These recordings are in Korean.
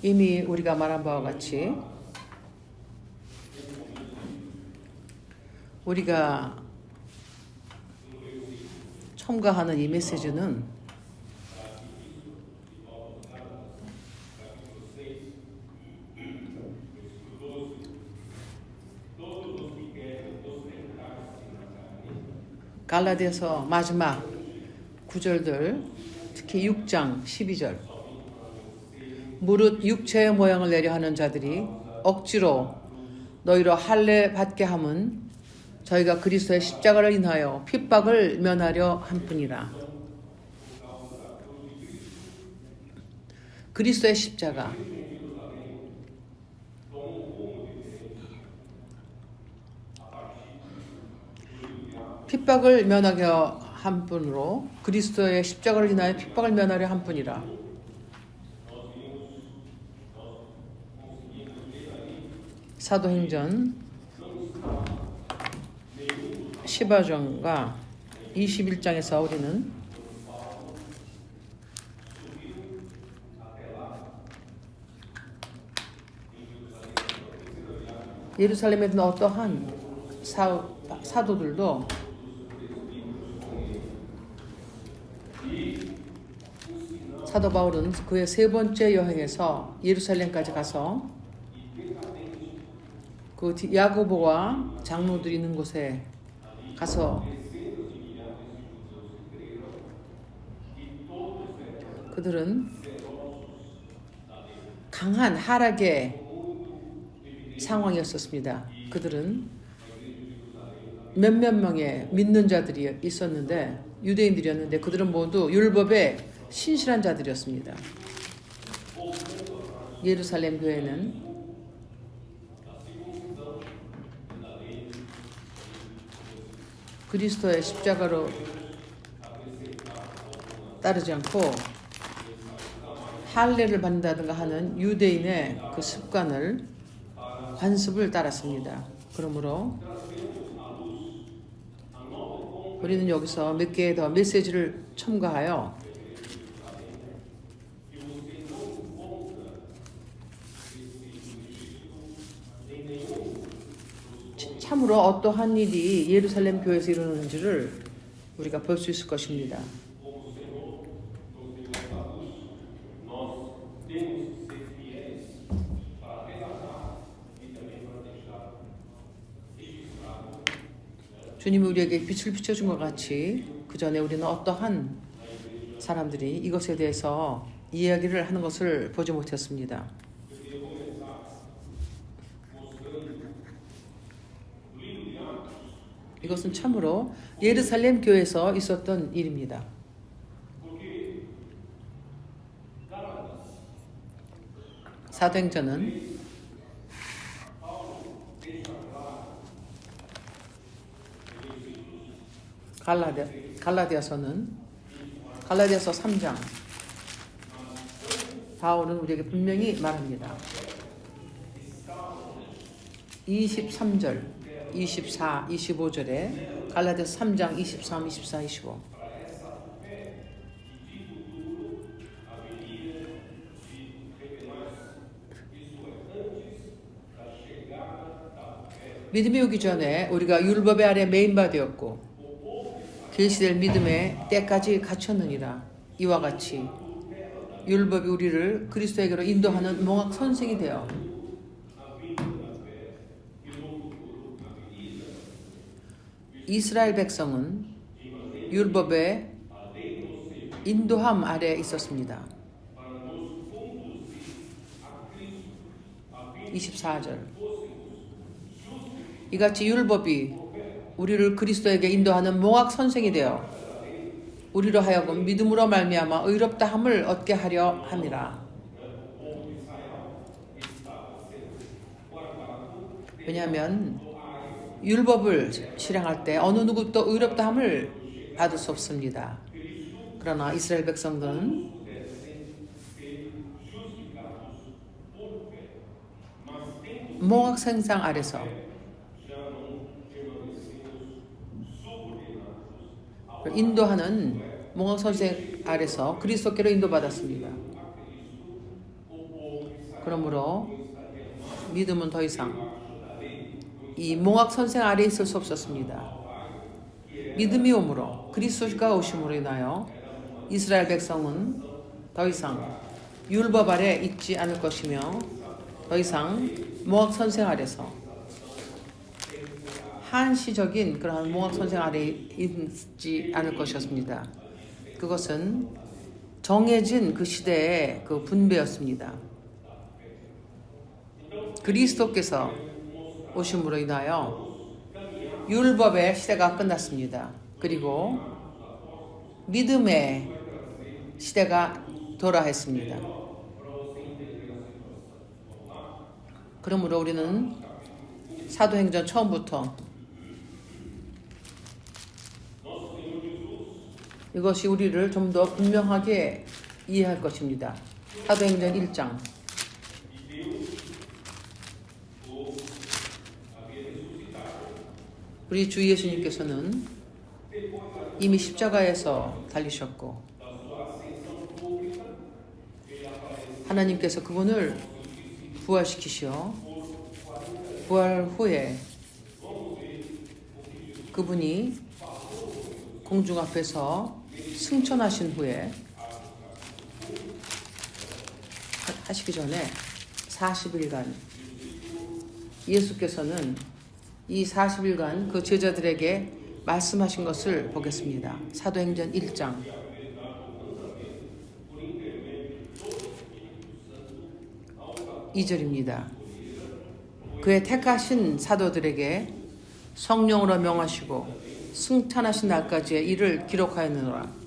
이미 우리가 말한 바와 같이 우리가 첨가하는 이 메시지는 갈라디아서 마지막 구절들, 특히 6장 12절, 무릇 육체의 모양을 내려 하는 자들이 억지로 너희로 할례 받게 함은 저희가 그리스도의 십자가를 인하여 핍박을 면하려 함뿐이라. 그리스도의 십자가, 핍박을 면하게 한 분으로 그리스도의 십자가를 인하여 핍박을 면하려 함뿐이라. 사도행전 15장과 21장에서 우리는 예루살렘에 있는 어떠한 사도들도 사도 바울은 그의 세 번째 여행에서 예루살렘까지 가서 그 야고보와 장로들이 있는 곳에 가서 그들은 강한 하락의 상황이었었습니다. 그들은 몇몇 명의 믿는 자들이 있었는데, 유대인들이었는데 그들은 모두 율법에 신실한 자들이었습니다. 예루살렘 교회는 그리스도의 십자가로 따르지 않고 할례를 받는다든가 하는 유대인의 그 습관을, 관습을 따랐습니다. 그러므로 우리는 여기서 몇 개의 더 메시지를 첨가하여 참으로 어떠한 일이 예루살렘 교회에서 일어나는지를 우리가 볼 수 있을 것입니다. 주님이 우리에게 빛을 비춰준 것 같이 그 전에 우리는 어떠한 사람들이 이것에 대해서 이야기를 하는 것을 보지 못했습니다. 이것은 참으로 예루살렘 교회에서 있었던 일입니다. 사도행전은 갈라디아서 3장 바울은 우리에게 분명히 말합니다. 23절, 24, 25절에 갈라디아서 3장 23, 24, 25 믿음이 오기 전에 우리가 율법의 아래 매인바되었고 계시될 믿음의 때까지 갇혔느니라. 이와 같이 율법이 우리를 그리스도에게로 인도하는 몽학 선생이 되어 이스라엘 백성은 율법의 인도함 아래 있었습니다. 24절 이같이 율법이 우리를 그리스도에게 인도하는 몽학 선생이 되어 우리로 하여금 믿음으로 말미암아 의롭다함을 얻게 하려 함이라. 왜냐하면 율법을 실행할 때 어느 누구도 의롭다함을 받을 수 없습니다. 그러나 이스라엘 백성들은 몽학 선생 아래서 인도하는 몽학 선생 아래서 그리스도께로 인도받았습니다. 그러므로 믿음은 더 이상 이 몽학 선생 아래에 있을 수 없었습니다. 믿음이 오므로 그리스도가 오심으로 인하여 이스라엘 백성은 더 이상 율법 아래 있지 않을 것이며 더 이상 몽학 선생 아래서 한시적인 그러한 몽학 선생 아래에 있지 않을 것이었습니다. 그것은 정해진 그 시대의 그 분배였습니다. 그리스도께서 오심으로 인하여 율법의 시대가 끝났습니다. 그리고 믿음의 시대가 도래했습니다. 그러므로 우리는 사도행전 처음부터 이것이 우리를 좀 더 분명하게 이해할 것입니다. 사도행전 1장 우리 주 예수님께서는 이미 십자가에서 달리셨고 하나님께서 그분을 부활시키시어 부활 후에 그분이 공중 앞에서 승천하신 후에 하시기 전에 40일간 예수께서는 이 40일간 그 제자들에게 말씀하신 것을 보겠습니다. 사도행전 1장 2절입니다. 그의 택하신 사도들에게 성령으로 명하시고 승천하신 날까지의 일을 기록하였느니라.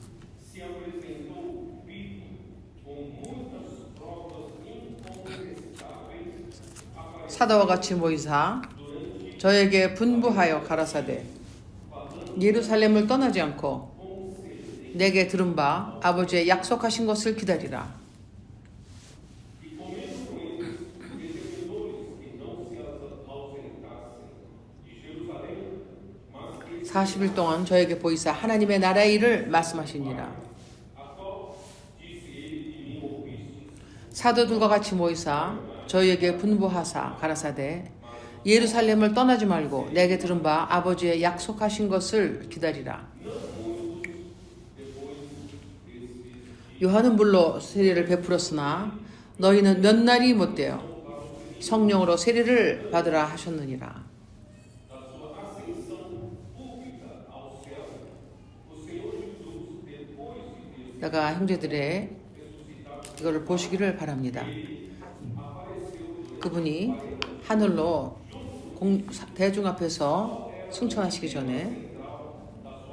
사도와 같이 모이사 저에게 분부하여 가라사대 예루살렘을 떠나지 않고 내게 들은 바 아버지의 약속하신 것을 기다리라. 40일 동안 저에게 보이사 하나님의 나라의 일을 말씀하시니라. 사도들과 같이 모이사 저희에게 분부하사 가라사대 예루살렘을 떠나지 말고 내게 들은 바 아버지의 약속하신 것을 기다리라. 요한은 물로 세례를 베풀었으나 너희는 몇 날이 못되어 성령으로 세례를 받으라 하셨느니라. 내가 형제들의 이거를 보시기를 바랍니다. 그분이 하늘로 대중 앞에서 승천하시기 전에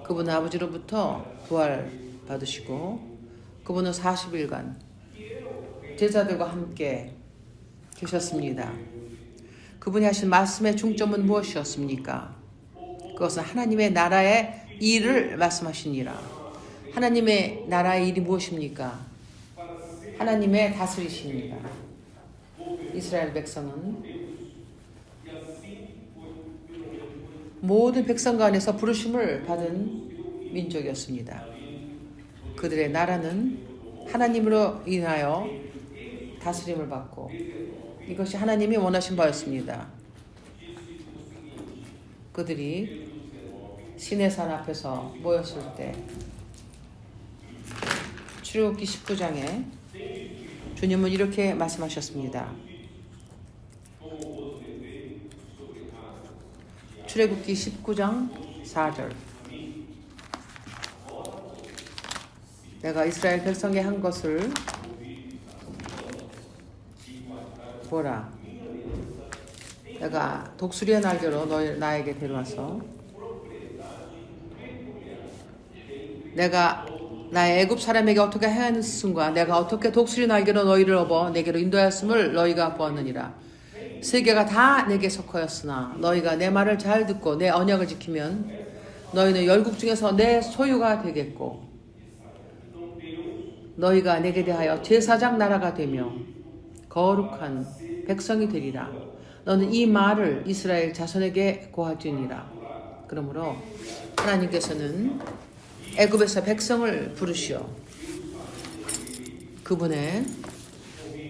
그분은 아버지로부터 부활 받으시고 그분은 40일간 제자들과 함께 계셨습니다. 그분이 하신 말씀의 중점은 무엇이었습니까? 그것은 하나님의 나라의 일을 말씀하시니라. 하나님의 나라의 일이 무엇입니까? 하나님의 다스리십니다. 이스라엘 백성은 모든 백성가 안에서 부르심을 받은 민족이었습니다. 그들의 나라는 하나님으로 인하여 다스림을 받고 이것이 하나님이 원하신 바였습니다. 그들이 시내산 앞에서 모였을 때 출애굽기 19장에 주님은 이렇게 말씀하셨습니다. 출애굽기 19장 4절 내가 이스라엘 백성에 한 것을 보라. 내가 독수리의 날개로 나에게 데려와서 내가 나의 애굽 사람에게 어떻게 행하였음과 내가 어떻게 독수리 날개로 너희를 업어 내게로 인도하였음을 너희가 보았느니라. 세계가 다 내게 속하였으나 너희가 내 말을 잘 듣고 내 언약을 지키면 너희는 열국 중에서 내 소유가 되겠고 너희가 내게 대하여 제사장 나라가 되며 거룩한 백성이 되리라. 너는 이 말을 이스라엘 자손에게 고하지니라. 그러므로 하나님께서는 애굽에서 백성을 부르시어 그분의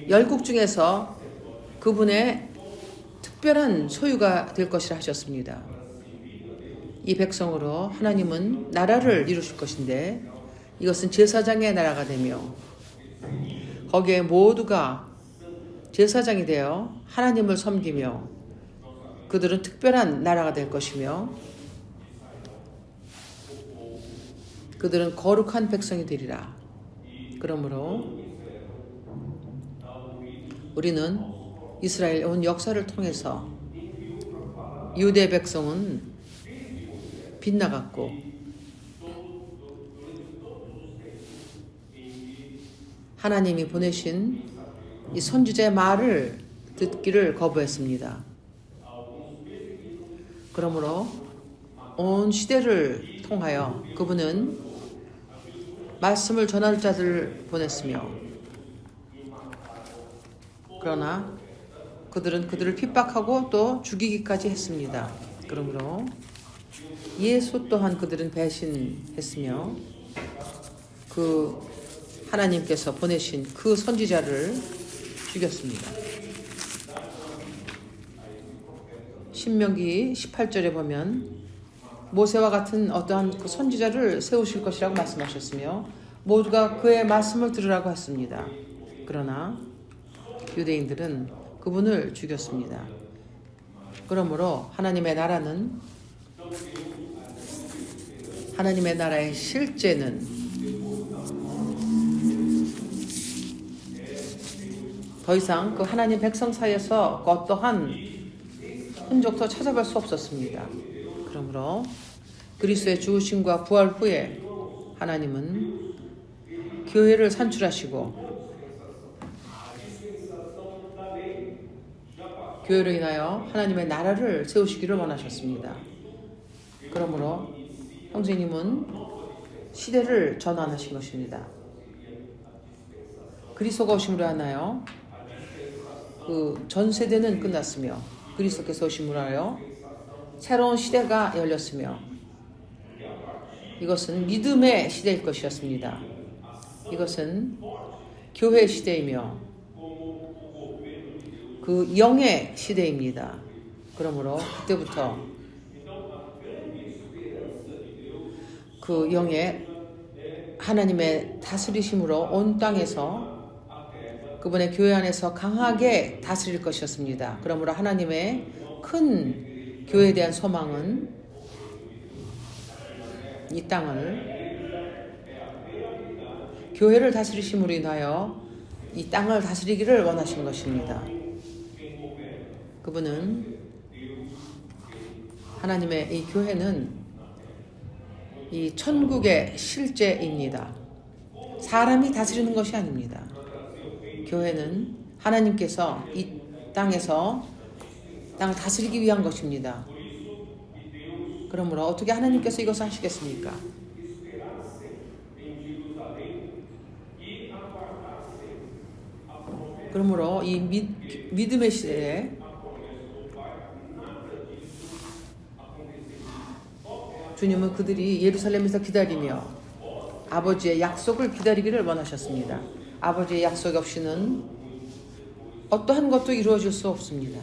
열국 중에서 그분의 특별한 소유가 될 것이라 하셨습니다. 이 백성으로 하나님은 나라를 이루실 것인데 이것은 제사장의 나라가 되며 거기에 모두가 제사장이 되어 하나님을 섬기며 그들은 특별한 나라가 될 것이며 그들은 거룩한 백성이 되리라. 그러므로 우리는 이스라엘 온 역사를 통해서 유대 백성은 빗나갔고 하나님이 보내신 이 선지자의 말을 듣기를 거부했습니다. 그러므로 온 시대를 통하여 그분은 말씀을 전할 자들을 보냈으며 그러나 그들은 그들을 핍박하고 또 죽이기까지 했습니다. 그러므로 예수 또한 그들은 배신했으며 그 하나님께서 보내신 그 선지자를 죽였습니다. 신명기 18절에 보면 모세와 같은 어떠한 그 선지자를 세우실 것이라고 말씀하셨으며 모두가 그의 말씀을 들으라고 했습니다. 그러나 유대인들은 그분을 죽였습니다. 그러므로 하나님의 나라의 실제는 더 이상 그 하나님 백성 사이에서 어떠한 흔적도 찾아볼 수 없었습니다. 그러므로 그리스도의 죽으심과 부활 후에 하나님은 교회를 산출하시고 교회로 인하여 하나님의 나라를 세우시기를 원하셨습니다. 그러므로 형제님은 시대를 전환하신 것입니다. 그리스도가 오심으로 하나요 그 전 세대는 끝났으며 그리스도께서 오심으로 하여 새로운 시대가 열렸으며 이것은 믿음의 시대일 것이었습니다. 이것은 교회의 시대이며 그 영의 시대입니다. 그러므로 그때부터 그 영의 하나님의 다스리심으로 온 땅에서 그분의 교회 안에서 강하게 다스릴 것이었습니다. 그러므로 하나님의 큰 교회에 대한 소망은 이 땅을 교회를 다스리심으로 인하여 이 땅을 다스리기를 원하신 것입니다. 그분은 하나님의 이 교회는 이 천국의 실제입니다. 사람이 다스리는 것이 아닙니다. 교회는 하나님께서 이 땅에서 땅을 다스리기 위한 것입니다. 그러므로 어떻게 하나님께서 이것을 하시겠습니까? 그러므로 이 믿음의 시대에 주님은 그들이 예루살렘에서 기다리며 아버지의 약속을 기다리기를 원하셨습니다. 아버지의 약속 없이는 어떠한 것도 이루어질 수 없습니다.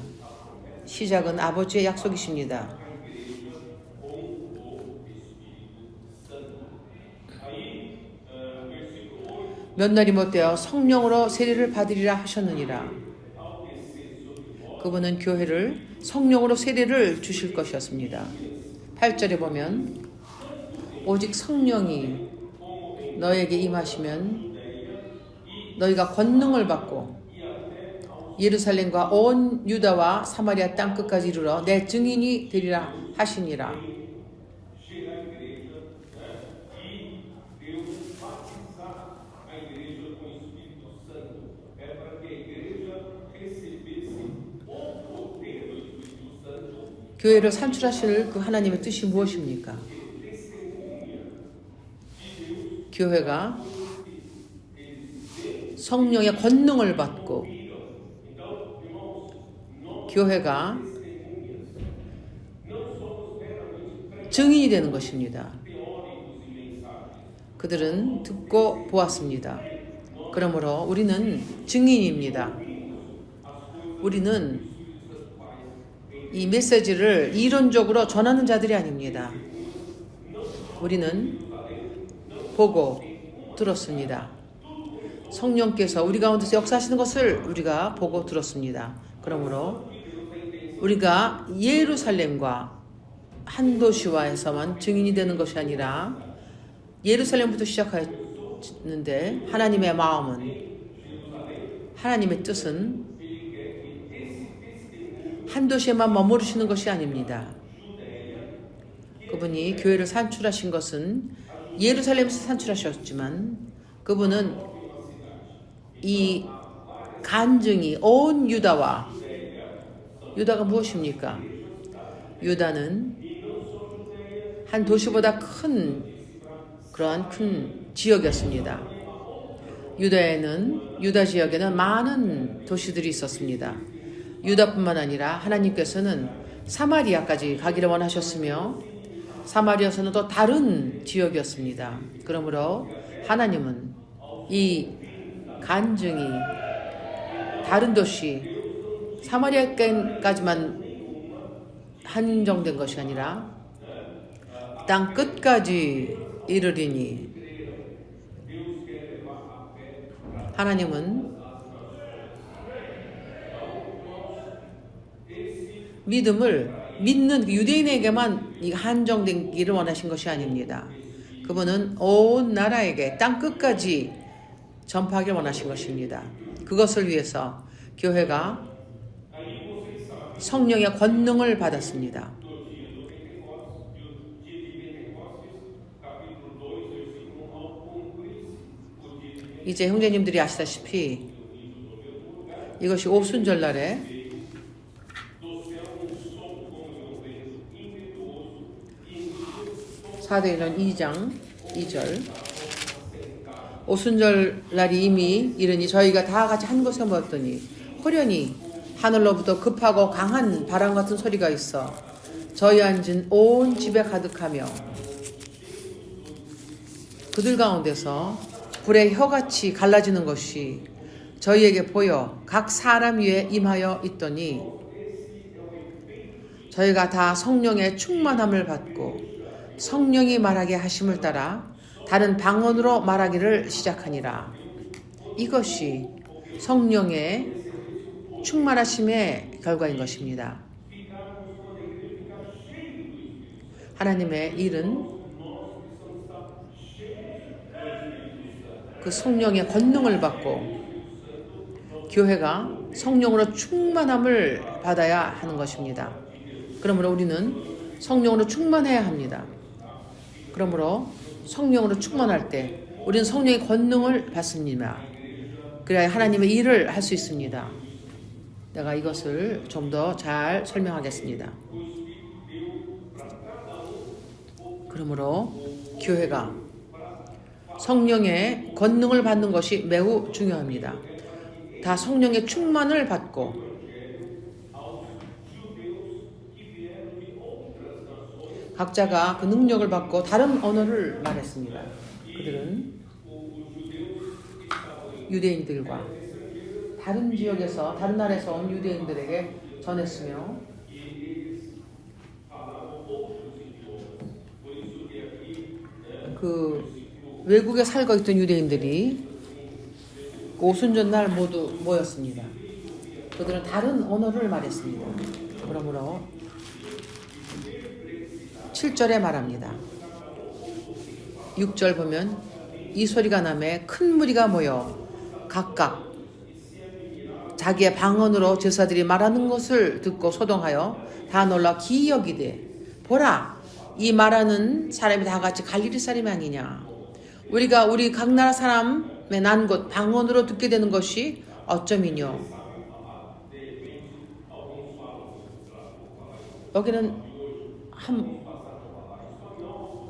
시작은 아버지의 약속이십니다. 몇 날이 못되어 성령으로 세례를 받으리라 하셨느니라. 그분은 교회를 성령으로 세례를 주실 것이었습니다. 8절에 보면 오직 성령이 너에게 임하시면 너희가 권능을 받고 예루살렘과 온 유다와 사마리아 땅 끝까지 이르러 내 증인이 되리라 하시니라. 교회를 산출하실 그 하나님의 뜻이 무엇입니까? 교회가 성령의 권능을 받고 교회가 증인이 되는 것입니다. 그들은 듣고 보았습니다. 그러므로 우리는 증인입니다. 우리는 이 메시지를 이론적으로 전하는 자들이 아닙니다. 우리는 보고 들었습니다. 성령께서 우리 가운데서 역사하시는 것을 우리가 보고 들었습니다. 그러므로 우리가 예루살렘과 한 도시와에서만 증인이 되는 것이 아니라 예루살렘부터 시작하였는데 하나님의 마음은, 하나님의 뜻은 한 도시에만 머무르시는 것이 아닙니다. 그분이 교회를 산출하신 것은 예루살렘에서 산출하셨지만 그분은 이 간증이 온 유다가 무엇입니까? 유다는 한 도시보다 그러한 큰 지역이었습니다. 유다 지역에는 많은 도시들이 있었습니다. 유다뿐만 아니라 하나님께서는 사마리아까지 가기를 원하셨으며 사마리아에서는 또 다른 지역이었습니다. 그러므로 하나님은 이 간증이 다른 도시 사마리아까지만 한정된 것이 아니라 땅 끝까지 이르리니 하나님은 믿음을 믿는 유대인에게만 한정되기를 원하신 것이 아닙니다. 그분은 온 나라에게 땅 끝까지 전파하기를 원하신 것입니다. 그것을 위해서 교회가 성령의 권능을 받았습니다. 이제 형제님들이 아시다시피 이것이 오순절날에 사도행전 2장 2절 오순절날이 이미 이르니 저희가 다 같이 한 곳에 모였더니 호련히 하늘로부터 급하고 강한 바람 같은 소리가 있어 저희 앉은 온 집에 가득하며 그들 가운데서 불의 혀같이 갈라지는 것이 저희에게 보여 각 사람 위에 임하여 있더니 저희가 다 성령의 충만함을 받고 성령이 말하게 하심을 따라 다른 방언으로 말하기를 시작하니라. 이것이 성령의 충만하심의 결과인 것입니다. 하나님의 일은 그 성령의 권능을 받고 교회가 성령으로 충만함을 받아야 하는 것입니다. 그러므로 우리는 성령으로 충만해야 합니다. 그러므로 성령으로 충만할 때 우리는 성령의 권능을 받습니다. 그래야 하나님의 일을 할 수 있습니다. 내가 이것을 좀 더 잘 설명하겠습니다. 그러므로 교회가 성령의 권능을 받는 것이 매우 중요합니다. 다 성령의 충만을 받고 각자가 그 능력을 받고 다른 언어를 말했습니다. 그들은 유대인들과 다른 지역에서 다른 나라에서 온 유대인들에게 전했으며 그 외국에 살고 있던 유대인들이 오순절날 모두 모였습니다. 그들은 다른 언어를 말했습니다. 그러므로 7절에 말합니다. 6절 보면 이 소리가 나매 큰 무리가 모여 각각 자기의 방언으로 제사들이 말하는 것을 듣고 소동하여 다 놀라 기이 여기되 보라 이 말하는 사람이 다 같이 갈릴리 사람이 아니냐. 우리가 우리 각 나라 사람의 난 곳 방언으로 듣게 되는 것이 어쩌미뇨. 여기는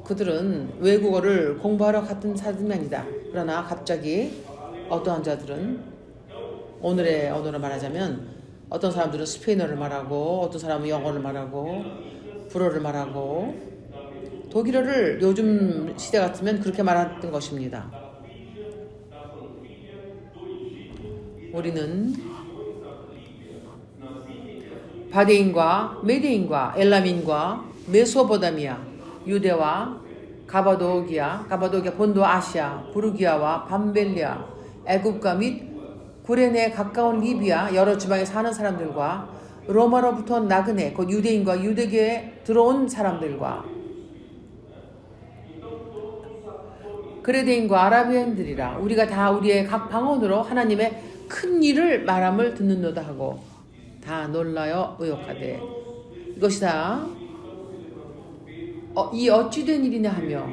그들은 외국어를 공부하러 갔던 사람이 아니다. 그러나 갑자기 어떠한 자들은 오늘의 언어로 말하자면 어떤 사람들은 스페인어를 말하고 어떤 사람은 영어를 말하고 불어를 말하고 독일어를 요즘 시대 같으면 그렇게 말했던 것입니다. 우리는 바데인과 메데인과 엘라민과 메소포타미아, 유대와 가바도기아 본도 아시아, 부르기아와 밤벨리아, 애굽과 및 구레네에 가까운 리비아 여러 지방에 사는 사람들과 로마로부터 나그네 곧 유대인과 유대교에 들어온 사람들과 그레데인과 아라비안들이라 우리가 다 우리의 각 방언으로 하나님의 큰 일을 말함을 듣는도다 하고 다 놀라여 의혹하되 이것이 다 이 어찌된 일이냐 하며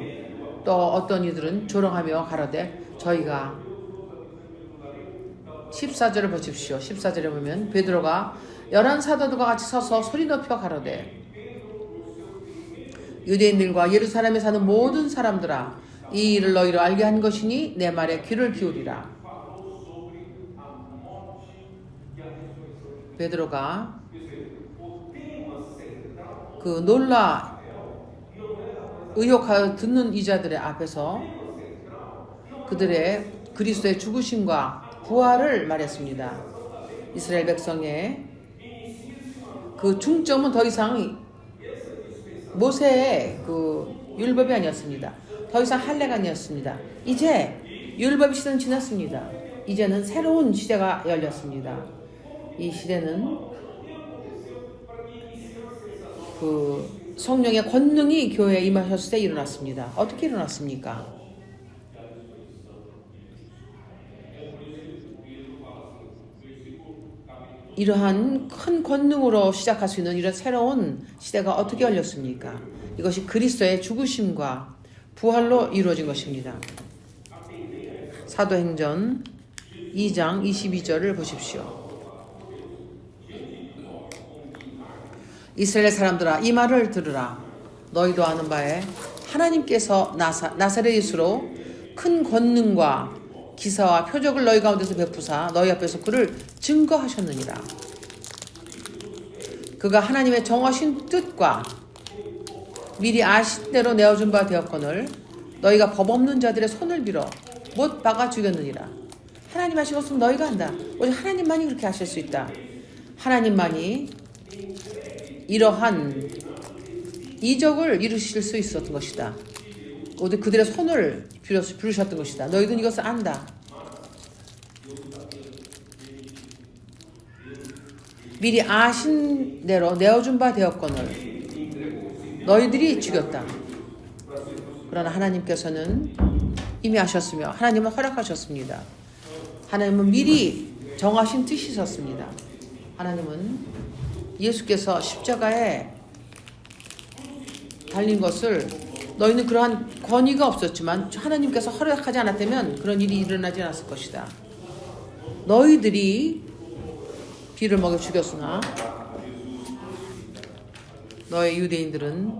또 어떤 이들은 조롱하며 가로되 저희가 14절을 보십시오. 14절에 보면 베드로가 11 사도들과 같이 서서 소리 높여 가로되 유대인들과 예루살렘에 사는 모든 사람들아 이 일을 너희로 알게 한 것이니 내 말에 귀를 기울이라. 베드로가 그 놀라 의혹하여 듣는 이자들의 앞에서 그들의 그리스도의 죽으심과 부활을 말했습니다. 이스라엘 백성의 그 중점은 더 이상 모세의 그 율법이 아니었습니다. 더 이상 할례가 아니었습니다. 이제 율법 시대는 지났습니다. 이제는 새로운 시대가 열렸습니다. 이 시대는 그 성령의 권능이 교회에 임하셨을 때 일어났습니다. 어떻게 일어났습니까? 이러한 큰 권능으로 시작할 수 있는 이런 새로운 시대가 어떻게 열렸습니까? 이것이 그리스도의 죽으심과 부활로 이루어진 것입니다. 사도행전 2장 22절을 보십시오. 이스라엘 사람들아 이 말을 들으라. 너희도 아는 바에 하나님께서 나사렛 예수로 큰 권능과 기사와 표적을 너희 가운데서 베푸사 너희 앞에서 그를 증거하셨느니라. 그가 하나님의 정하신 뜻과 미리 아신 대로 내어준 바 되었거늘 너희가 법 없는 자들의 손을 빌어 못 박아 죽였느니라. 하나님 하신 것은 너희가 한다. 오직 하나님만이 그렇게 하실 수 있다. 하나님만이 이러한 이적을 이루실 수 있었던 것이다. 오직 그들의 손을 빌으셨던 것이다. 너희들은 이것을 안다. 미리 아신 대로 내어준 바 되었거늘 너희들이 죽였다. 그러나 하나님께서는 이미 아셨으며 하나님은 허락하셨습니다. 하나님은 미리 정하신 뜻이 있었습니다. 하나님은 예수께서 십자가에 달린 것을 너희는 그러한 권위가 없었지만 하나님께서 허락하지 않았다면 그런 일이 일어나지 않았을 것이다. 너희들이 비를 먹여 죽였으나 너희 유대인들은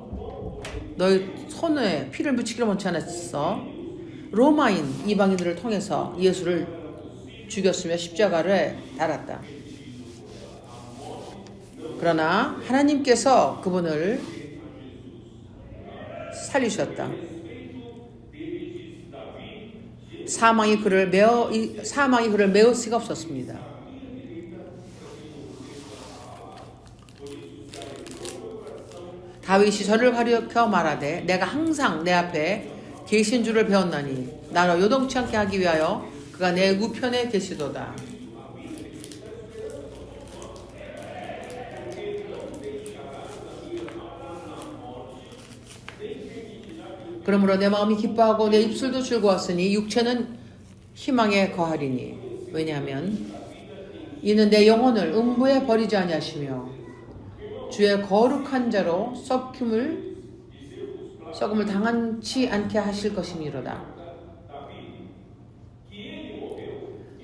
너희 손에 피를 묻히기를 원치 않았어. 로마인 이방인들을 통해서 예수를 죽였으며 십자가를 달았다. 그러나 하나님께서 그분을 살리셨다. 사망이 그를 메울 수가 없었습니다. 다윗이 저를 가리켜 말하되 내가 항상 내 앞에 계신 줄을 배웠나니 나로 요동치 않게 하기 위하여 그가 내 우편에 계시도다. 그러므로 내 마음이 기뻐하고 내 입술도 즐거웠으니 육체는 희망에 거하리니 왜냐하면 이는 내 영혼을 음부에 버리지 아니하시며 주의 거룩한 자로 썩음을 당한치 않게 하실 것이미로다.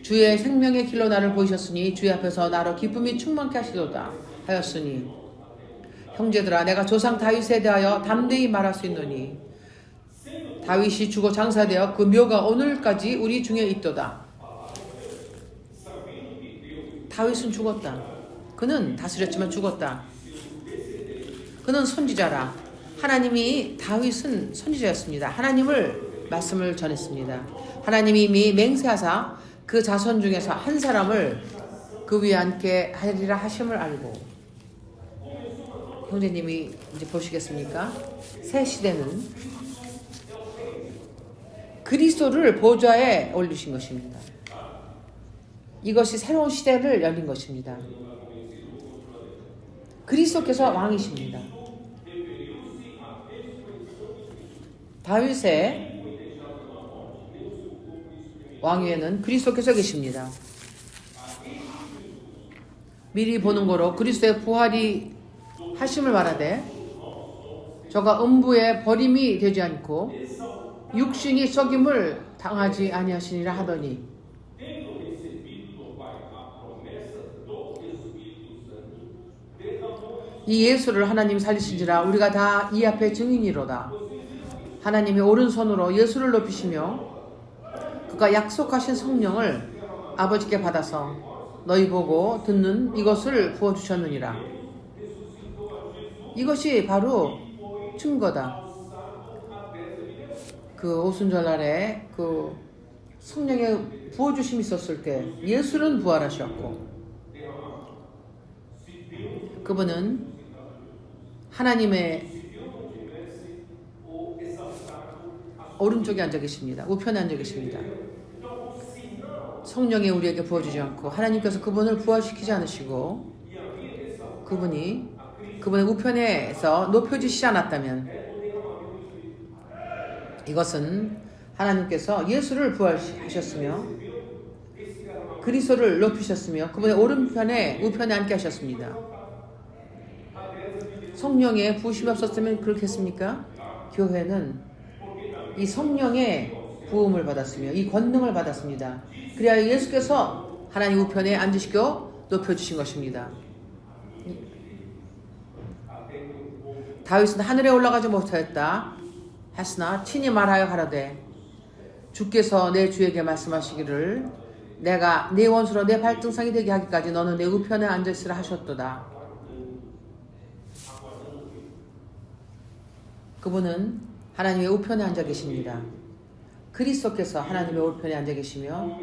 주의 생명의 길로 나를 보이셨으니 주의 앞에서 나로 기쁨이 충만케 하시도다 하였으니 형제들아 내가 조상 다윗에 대하여 담대히 말할 수 있노니 다윗이 죽어 장사되어 그 묘가 오늘까지 우리 중에 있도다. 다윗은 죽었다. 그는 다스렸지만 죽었다. 그는 선지자라. 하나님이 다윗은 선지자였습니다. 하나님을 말씀을 전했습니다. 하나님이 이미 맹세하사 그 자손 중에서 한 사람을 그 위에 앉게 하리라 하심을 알고 형제님이 이제 보시겠습니까? 새 시대는 그리스도를 보좌에 올리신 것입니다. 이것이 새로운 시대를 열린 것입니다. 그리스도께서 왕이십니다. 다윗의 왕위에는 그리스도께서 계십니다. 미리 보는 거로 그리스도의 부활이 하심을 말하되 저가 음부에 버림이 되지 않고 육신이 썩임을 당하지 아니하시니라 하더니 이 예수를 하나님이 살리신지라 우리가 다 이 앞에 증인이로다. 하나님이 오른손으로 예수를 높이시며 그가 약속하신 성령을 아버지께 받아서 너희 보고 듣는 이것을 부어주셨느니라. 이것이 바로 증거다. 그 오순절날에 그 성령의 부어주심이 있었을 때 예수는 부활하셨고 그분은 하나님의 오른쪽에 앉아 계십니다. 우편에 앉아 계십니다. 성령이 우리에게 부어주지 않고 하나님께서 그분을 부활시키지 않으시고 그분의 우편에서 높여주시지 않았다면 이것은 하나님께서 예수를 부활하셨으며 그리스도를 높이셨으며 그분의 오른편에 우편에 앉게 하셨습니다. 성령의 부으심이 없었으면 그렇겠습니까? 교회는 이 성령의 부음을 받았으며 이 권능을 받았습니다. 그래야 예수께서 하나님 우편에 앉으시고 높여주신 것입니다. 다윗은 하늘에 올라가지 못하였다 했으나 친히 말하여 가라되 주께서 내 주에게 말씀하시기를 내가 네 원수로 내 발등상이 되게 하기까지 너는 내 우편에 앉아있으라 하셨도다. 그분은 하나님의 우편에 앉아 계십니다. 그리스도께서 하나님의 우편에 앉아 계시며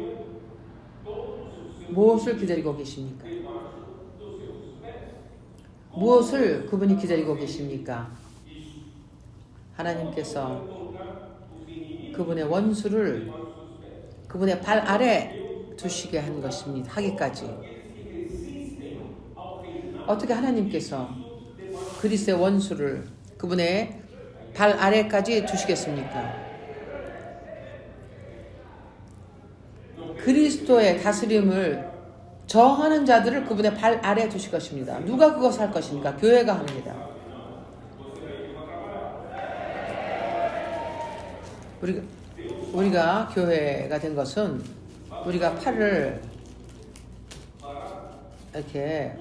무엇을 기다리고 계십니까? 무엇을 그분이 기다리고 계십니까? 하나님께서 그분의 원수를 그분의 발 아래 두시게 한 것입니다. 하기까지. 어떻게 하나님께서 그리스도의 원수를 그분의 발 아래까지 두시겠습니까? 그리스도의 다스림을 저항하는 자들을 그분의 발 아래에 두실 것입니다. 누가 그것을 할 것입니까? 교회가 합니다. 우리가 교회가 된 것은 우리가 팔을 이렇게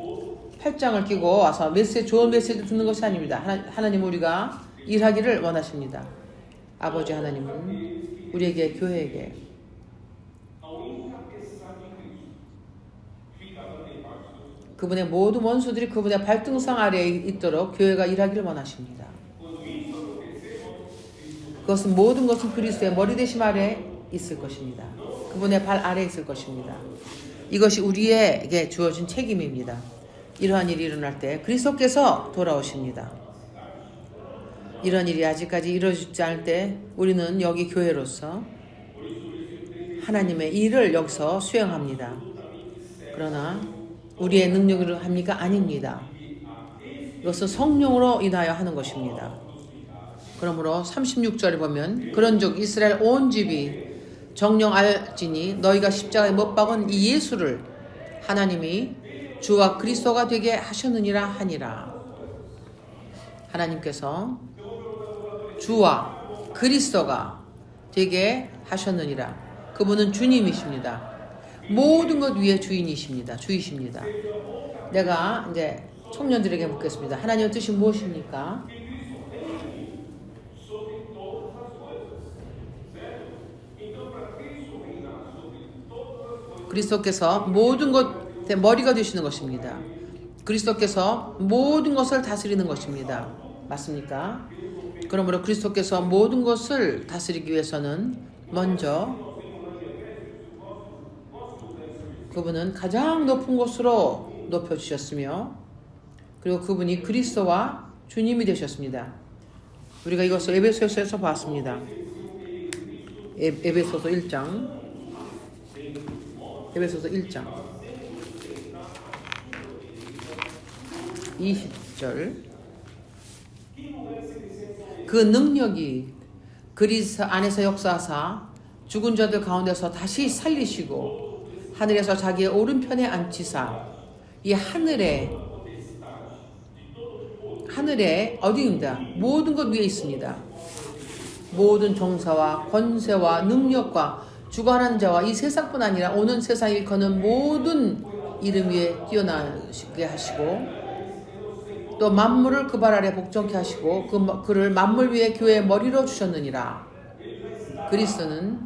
팔짱을 끼고 와서 좋은 메시지 듣는 것이 아닙니다. 하나님 우리가 일하기를 원하십니다. 아버지 하나님은 우리에게 교회에게 그분의 모든 원수들이 그분의 발등상 아래에 있도록 교회가 일하기를 원하십니다. 그것은 모든 것은 그리스도의 머리 대심 아래에 있을 것입니다. 그분의 발 아래에 있을 것입니다. 이것이 우리에게 주어진 책임입니다. 이러한 일이 일어날 때 그리스도께서 돌아오십니다. 이런 일이 아직까지 이루어지지 않을 때 우리는 여기 교회로서 하나님의 일을 여기서 수행합니다. 그러나 우리의 능력으로 합니까? 아닙니다. 이것은 성령으로 인하여 하는 것입니다. 그러므로 36절에 보면 그런즉 이스라엘 온 집이 정령 알지니 너희가 십자가에 못 박은 이 예수를 하나님이 주와 그리스도가 되게 하셨느니라 하니라. 하나님께서 주와 그리스도가 되게 하셨느니라. 그분은 주님이십니다. 모든 것 위에 주인이십니다. 주이십니다. 내가 이제 청년들에게 묻겠습니다. 하나님의 뜻이 무엇입니까? 그리스도께서 모든 것의 머리가 되시는 것입니다. 그리스도께서 모든 것을 다스리는 것입니다. 맞습니까? 그러므로 그리스도께서 모든 것을 다스리기 위해서는 먼저 그분은 가장 높은 곳으로 높여주셨으며 그리고 그분이 그리스도와 주님이 되셨습니다. 우리가 이것을 에베소서에서 봤습니다. 에베소서 1장 20절 그 능력이 그리스도 안에서 역사하사 죽은 자들 가운데서 다시 살리시고 하늘에서 자기의 오른편에 앉히사 이 하늘에 어디입니다. 모든 것 위에 있습니다. 모든 정사와 권세와 능력과 주관하는 자와 이 세상뿐 아니라 오는 세상 일컫는 모든 이름 위에 뛰어나게 하시고 또 만물을 그 발 아래 복종케 하시고 그를 만물 위에 교회의 머리로 주셨느니라. 그리스도는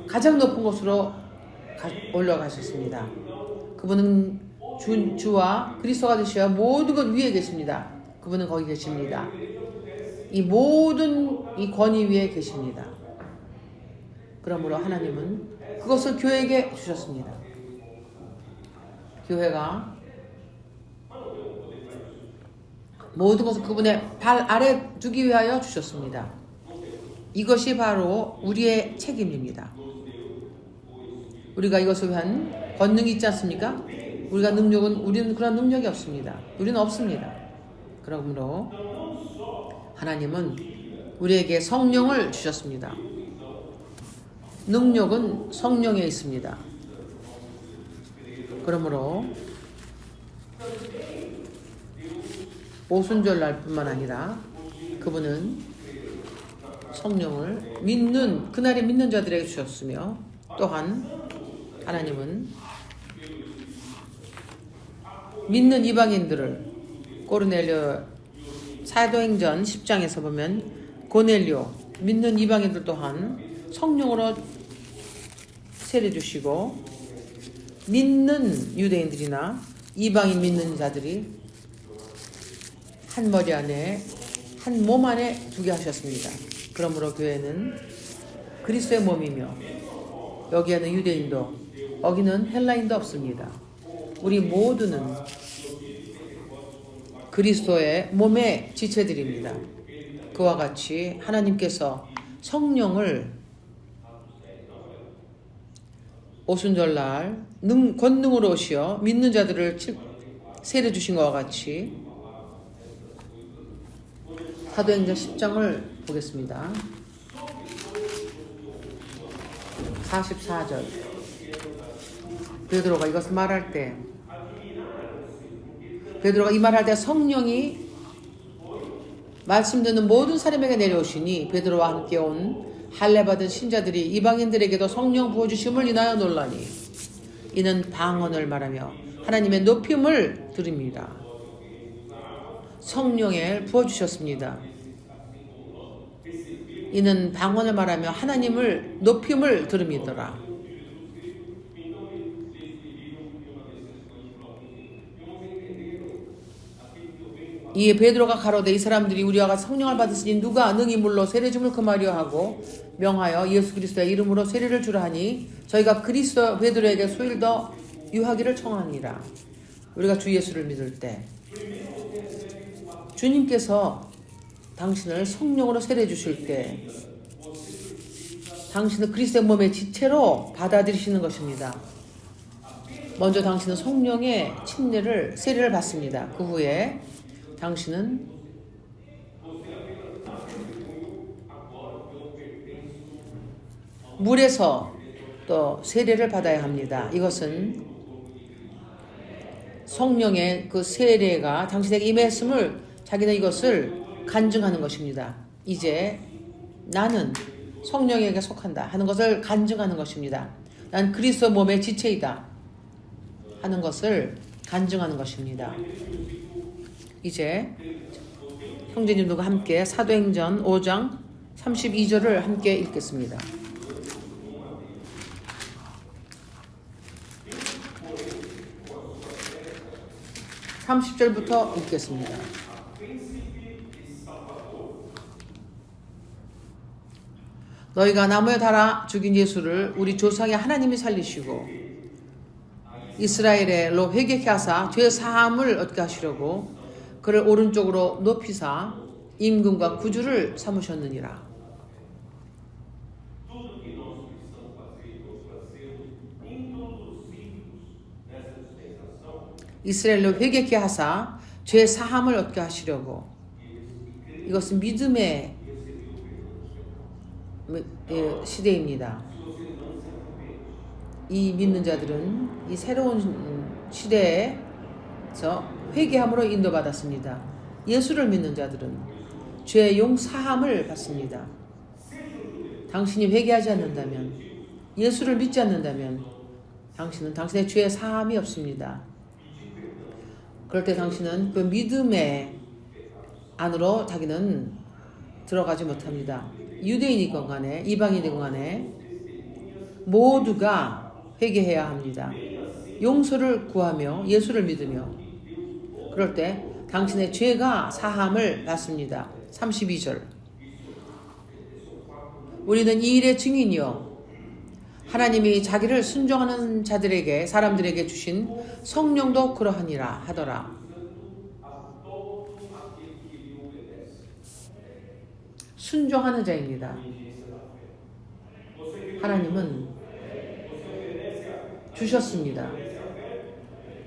가장 높은 곳으로 올라가셨습니다. 그분은 주와 그리스도가 되시어 모든 것 위에 계십니다. 그분은 거기 계십니다. 이 모든 이 권위 위에 계십니다. 그러므로 하나님은 그것을 교회에게 주셨습니다. 교회가 모든 것을 그분의 발 아래 두기 위하여 주셨습니다. 이것이 바로 우리의 책임입니다. 우리가 이것을 위한 권능이 있지 않습니까? 우리는 그런 능력이 없습니다. 우리는 없습니다. 그러므로 하나님은 우리에게 성령을 주셨습니다. 능력은 성령에 있습니다. 그러므로 오순절날 뿐만 아니라 그분은 성령을 그날에 믿는 자들에게 주셨으며 또한 하나님은 믿는 이방인들을 고르넬료 사도행전 10장에서 보면 고넬료 믿는 이방인들 또한 성령으로 세례 주시고 믿는 유대인들이나 이방인 믿는 자들이 한 머리 안에 한 몸 안에 두게 하셨습니다. 그러므로 교회는 그리스도의 몸이며 여기에는 유대인도 여기는 헬라인도 없습니다. 우리 모두는 그리스도의 몸의 지체들입니다. 그와 같이 하나님께서 성령을 오순절날 권능으로 오시어 믿는 자들을 세례 주신 것과 같이 사도행전 10장을 보겠습니다. 44절 베드로가 이것을 말할 때 베드로가 이 말할 때 성령이 말씀 듣는 모든 사람에게 내려오시니 베드로와 함께 온 할례 받은 신자들이 이방인들에게도 성령 부어주심을 인하여 놀라니 이는 방언을 말하며 하나님의 높임을 들읍니다. 성령을 부어주셨습니다. 이는 방언을 말하며 하나님을 높임을 들음이더라. 이에 베드로가 가로되 이 사람들이 우리와 같이 성령을 받으시니 누가 능히 물로 세례줌을 금하려 하고 명하여 예수 그리스도의 이름으로 세례를 주라 하니 저희가 그리스도 베드로에게 소일 더 유하기를 청하니라. 우리가 주 예수를 믿을 때 주님께서 당신을 성령으로 세례 주실 때 당신은 그리스도의 몸의 지체로 받아들이시는 것입니다. 먼저 당신은 성령의 세례를 받습니다. 그 후에 당신은 물에서 또 세례를 받아야 합니다. 이것은 성령의 그 세례가 당신에게 임했음을 자기는 이것을 간증하는 것입니다. 이제 나는 성령에게 속한다 하는 것을 간증하는 것입니다. 난 그리스도 몸의 지체이다 하는 것을 간증하는 것입니다. 이제 형제님들과 함께 사도행전 5장 32절을 함께 읽겠습니다. 30절부터 읽겠습니다. 너희가 나무에 달아 죽인 예수를 우리 조상의 하나님이 살리시고 이스라엘로 회개케 하사 죄 사함을 얻게 하시려고 그를 오른쪽으로 높이사 임금과 구주를 삼으셨느니라. 이스라엘로 회개케 하사 죄 사함을 얻게 하시려고. 이것은 믿음의 시대입니다. 이 믿는 자들은 이 새로운 시대에서 회개함으로 인도받았습니다. 예수를 믿는 자들은 죄 용사함을 받습니다. 당신이 회개하지 않는다면, 예수를 믿지 않는다면 당신은 당신의 죄 사함이 없습니다. 그럴 때 당신은 그 믿음의 안으로 자기는 들어가지 못합니다. 유대인이건 간에 이방인이건 간에 모두가 회개해야 합니다. 용서를 구하며 예수를 믿으며 그럴 때 당신의 죄가 사함을 받습니다. 32절 우리는 이 일의 증인이요 하나님이 자기를 순종하는 자들에게 사람들에게 주신 성령도 그러하니라 하더라. 순종하는 자입니다. 하나님은 주셨습니다.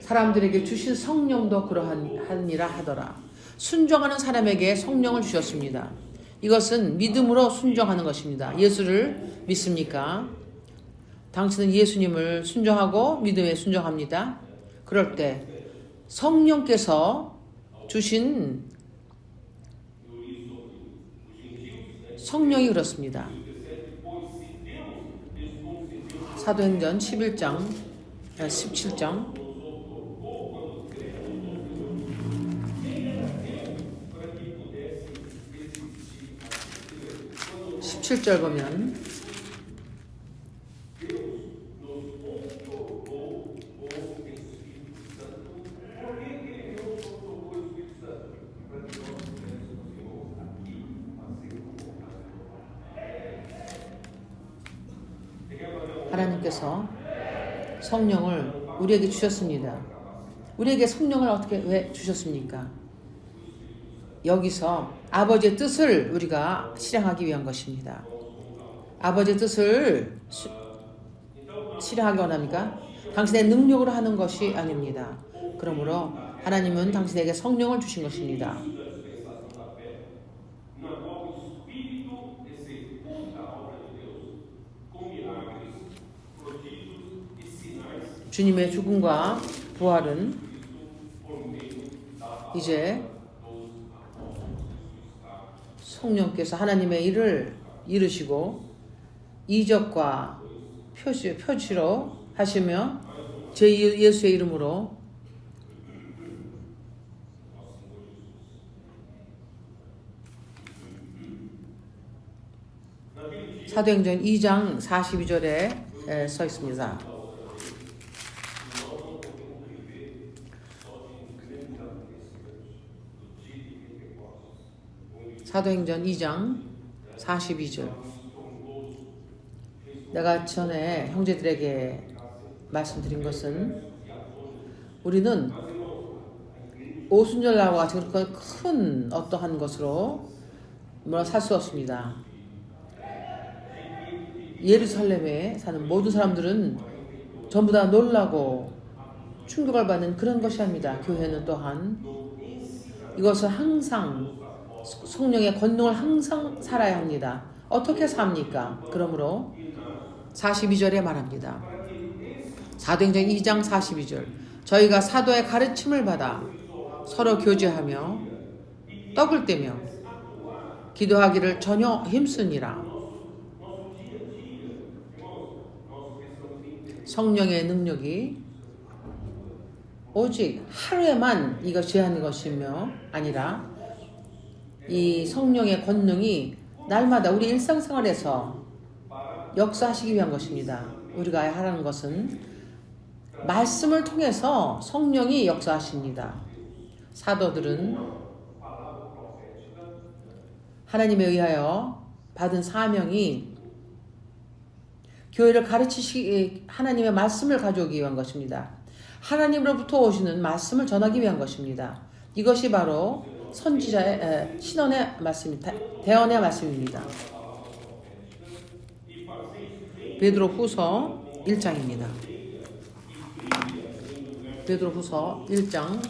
사람들에게 주신 성령도 그러하니라 하더라. 순종하는 사람에게 성령을 주셨습니다. 이것은 믿음으로 순종하는 것입니다. 예수를 믿습니까? 당신은 예수님을 순종하고 믿음에 순종합니다. 그럴 때 성령께서 주신 성령이 그렇습니다. 사도행전 17장 17절 보면 하나님께서 성령을 우리에게 주셨습니다. 우리에게 성령을 어떻게 왜 주셨습니까? 여기서 아버지의 뜻을 우리가 실행하기 위한 것입니다. 아버지의 뜻을 실행하기 원합니까? 당신의 능력으로 하는 것이 아닙니다. 그러므로 하나님은 당신에게 성령을 주신 것입니다. 주님의 죽음과 부활은 이제 성령께서 하나님의 일을 이루시고 이적과 표시로 하시며 제 예수의 이름으로 사도행전 2장 42절에 써 있습니다. 사도행전 2장 42절 내가 전에 형제들에게 말씀드린 것은 우리는 오순절날과 같이 그렇게 큰 어떠한 것으로 살 수 없습니다. 예루살렘에 사는 모든 사람들은 전부 다 놀라고 충격을 받는 그런 것이 아닙니다. 교회는 또한 이것을 항상 성령의 권능을 항상 살아야 합니다. 어떻게 삽니까? 그러므로 42절에 말합니다. 사도행전 2장 42절 저희가 사도의 가르침을 받아 서로 교제하며 떡을 떼며 기도하기를 전혀 힘쓰니라. 성령의 능력이 오직 하루에만 이거 제한하는 것이며 아니라 이 성령의 권능이 날마다 우리 일상생활에서 역사하시기 위한 것입니다. 우리가 하라는 것은 말씀을 통해서 성령이 역사하십니다. 사도들은 하나님에 의하여 받은 사명이 교회를 가르치시기, 하나님의 말씀을 가져오기 위한 것입니다. 하나님으로부터 오시는 말씀을 전하기 위한 것입니다. 이것이 바로 선지자의 신언의 말씀입니다. 대언의 말씀입니다. 베드로후서 1장입니다. 베드로후서 1장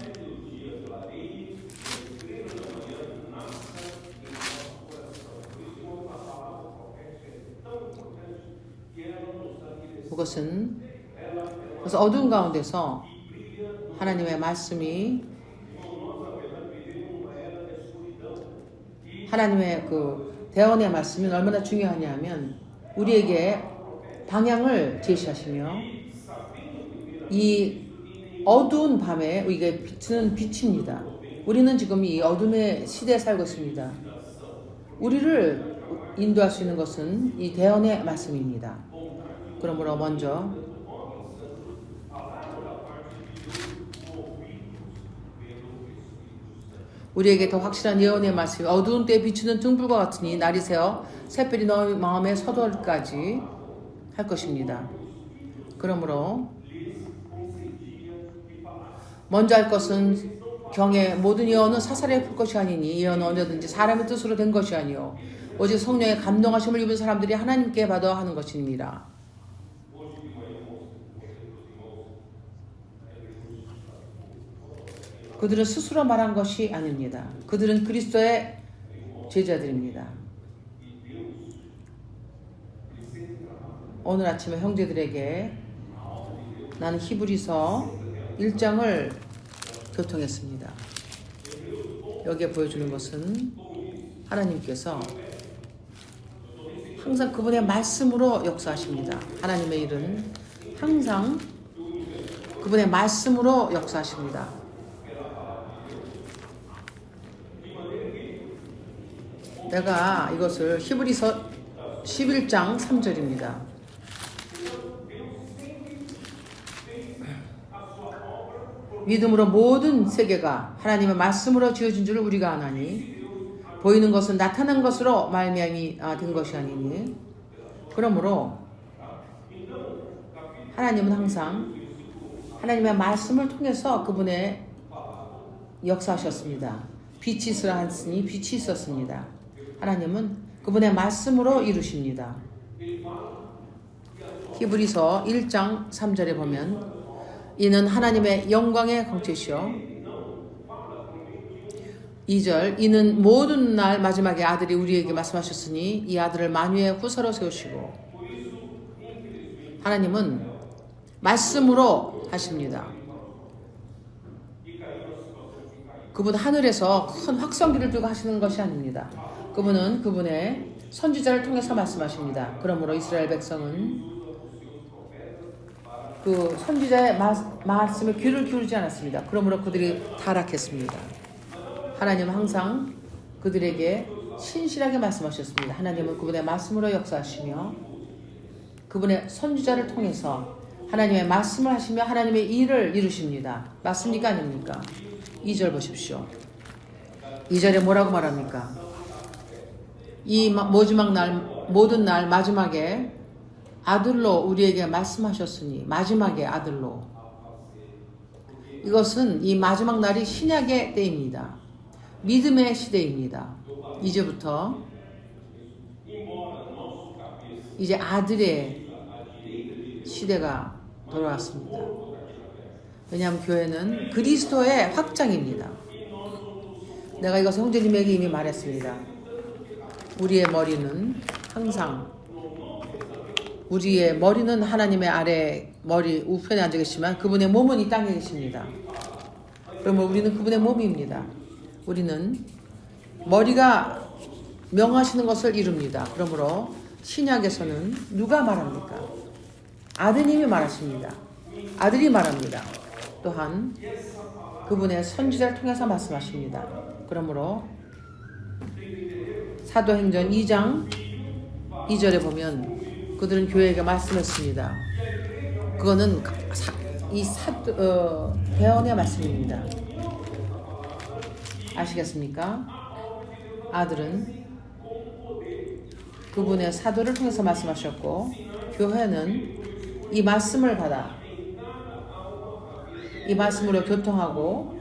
'그것은 그래서 어두운 가운데서 하나님의 말씀이 하나님의 그 대언의 말씀이 얼마나 중요하냐면 우리에게 방향을 제시하시며 이 어두운 밤에 우리에게 비추는 빛입니다. 우리는 지금 이 어둠의 시대에 살고 있습니다. 우리를 인도할 수 있는 것은 이 대언의 말씀입니다. 그러므로 먼저 우리에게 더 확실한 예언의 말씀이 어두운 때에 비추는 등불과 같으니 날이 새어 새별이 너희 마음에 서도까지 할 것입니다. 그러므로 먼저 할 것은 경의 모든 예언은 사사리에 풀 것이 아니니 예언은 언제든지 사람의 뜻으로 된 것이 아니요 오직 성령의 감동하심을 입은 사람들이 하나님께 받아 하는 것입니다. 그들은 스스로 말한 것이 아닙니다. 그들은 그리스도의 제자들입니다. 오늘 아침에 형제들에게 나는 히브리서 1장을 교통했습니다. 여기에 보여주는 것은 하나님께서 항상 그분의 말씀으로 역사하십니다. 하나님의 일은 항상 그분의 말씀으로 역사하십니다. 내가 이것을 히브리서 11장 3절입니다. 믿음으로 모든 세계가 하나님의 말씀으로 지어진 줄 우리가 아나니 보이는 것은 나타난 것으로 말미암이 된 것이 아니니 그러므로 하나님은 항상 하나님의 말씀을 통해서 그분의 역사하셨습니다. 빛이 있으라 하시니 빛이 있었습니다. 하나님은 그분의 말씀으로 이루십니다. 히브리서 1장 3절에 보면 이는 하나님의 영광의 광채시요 2절 이는 모든 날 마지막에 아들이 우리에게 말씀하셨으니 이 아들을 만유의 후사로 세우시고 하나님은 말씀으로 하십니다. 그분 하늘에서 큰 확성기를 들고 하시는 것이 아닙니다. 그분은 그분의 선지자를 통해서 말씀하십니다. 그러므로 이스라엘 백성은 그 선지자의 말씀에 귀를 기울이지 않았습니다. 그러므로 그들이 타락했습니다. 하나님은 항상 그들에게 신실하게 말씀하셨습니다. 하나님은 그분의 말씀으로 역사하시며 그분의 선지자를 통해서 하나님의 말씀을 하시며 하나님의 일을 이루십니다. 맞습니까? 아닙니까? 2절 보십시오. 2절에 뭐라고 말합니까? 이 마지막 날 모든 날 마지막에 아들로 우리에게 말씀하셨으니 마지막에 아들로 이것은 이 마지막 날이 신약의 때입니다. 믿음의 시대입니다. 이제부터 이제 아들의 시대가 돌아왔습니다. 왜냐하면 교회는 그리스도의 확장입니다. 내가 이것을 형제님에게 이미 말했습니다. 우리의 머리는 항상 우리의 머리는 하나님의 아래 머리 우편에 앉아 계시지만 그분의 몸은 이 땅에 계십니다. 그러면 우리는 그분의 몸입니다. 우리는 머리가 명하시는 것을 이룹니다. 그러므로 신약에서는 누가 말합니까? 아드님이 말하십니다. 아들이 말합니다. 또한 그분의 선지자를 통해서 말씀하십니다. 그러므로 사도행전 2장 2절에 보면 그들은 교회에게 말씀했습니다. 그거는 대언의 말씀입니다. 아시겠습니까? 아들은 그분의 사도를 통해서 말씀하셨고 교회는 이 말씀을 받아 이 말씀으로 교통하고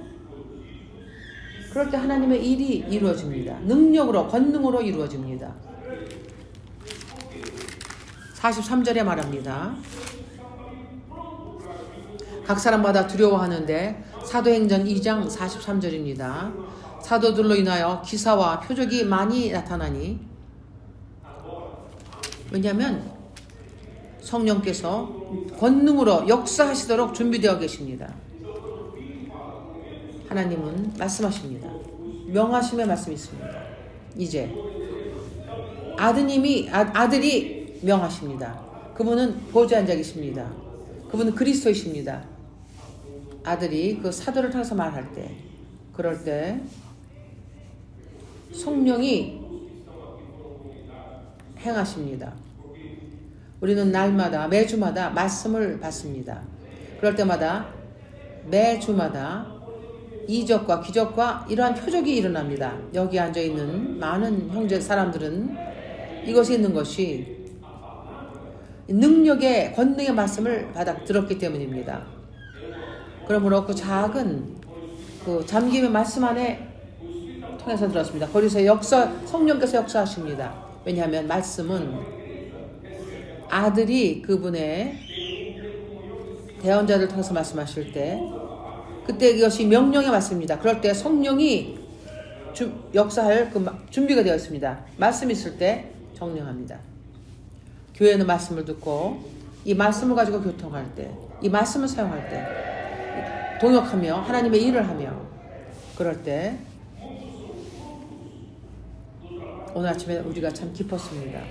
그럴 때 하나님의 일이 이루어집니다. 능력으로 권능으로 이루어집니다. 43절에 말합니다. 각 사람마다 두려워하는데 사도행전 2장 43절입니다. 사도들로 인하여 기사와 표적이 많이 나타나니 왜냐하면 성령께서 권능으로 역사하시도록 준비되어 계십니다. 하나님은 말씀하십니다. 명하심의 말씀이 있습니다. 이제 아들이 명하십니다. 그분은 보좌에 앉아 계십니다. 그분은 그리스도이십니다. 아들이 그 사도를 통해서 말할 때 그럴 때 성령이 행하십니다. 우리는 날마다 매주마다 말씀을 받습니다. 그럴 때마다 매주마다 이적과 기적과 이러한 표적이 일어납니다. 여기 앉아있는 많은 형제 사람들은 이것이 있는 것이 능력의 권능의 말씀을 받아 들었기 때문입니다. 그러므로 그 작은 그 잠김의 말씀 안에 통해서 들었습니다. 거기서 성령께서 역사하십니다. 왜냐하면 말씀은 아들이 그분의 대언자를 통해서 말씀하실 때 그때 이것이 명령의 말씀입니다. 그럴 때 성령이 역사할 그 준비가 되어 있습니다. 말씀이 있을 때 정령합니다. 교회는 말씀을 듣고 이 말씀을 가지고 교통할 때, 이 말씀을 사용할 때 동역하며 하나님의 일을 하며 그럴 때 오늘 아침에 우리가 참 기뻤습니다.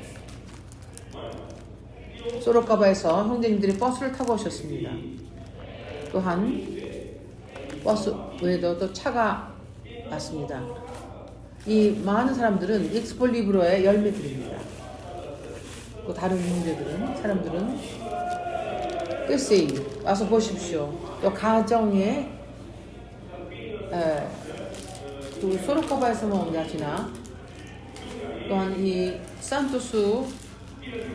소로카바에서 형제님들이 버스를 타고 오셨습니다. 또한 버스 외에도 또 차가 왔습니다. 이 많은 사람들은 익스폴리브로의 열매들입니다. 또 다른 사람들은 글쎄 와서 보십시오. 또 가정에 또 소로카바에서만 온다지나 또한 이 산토스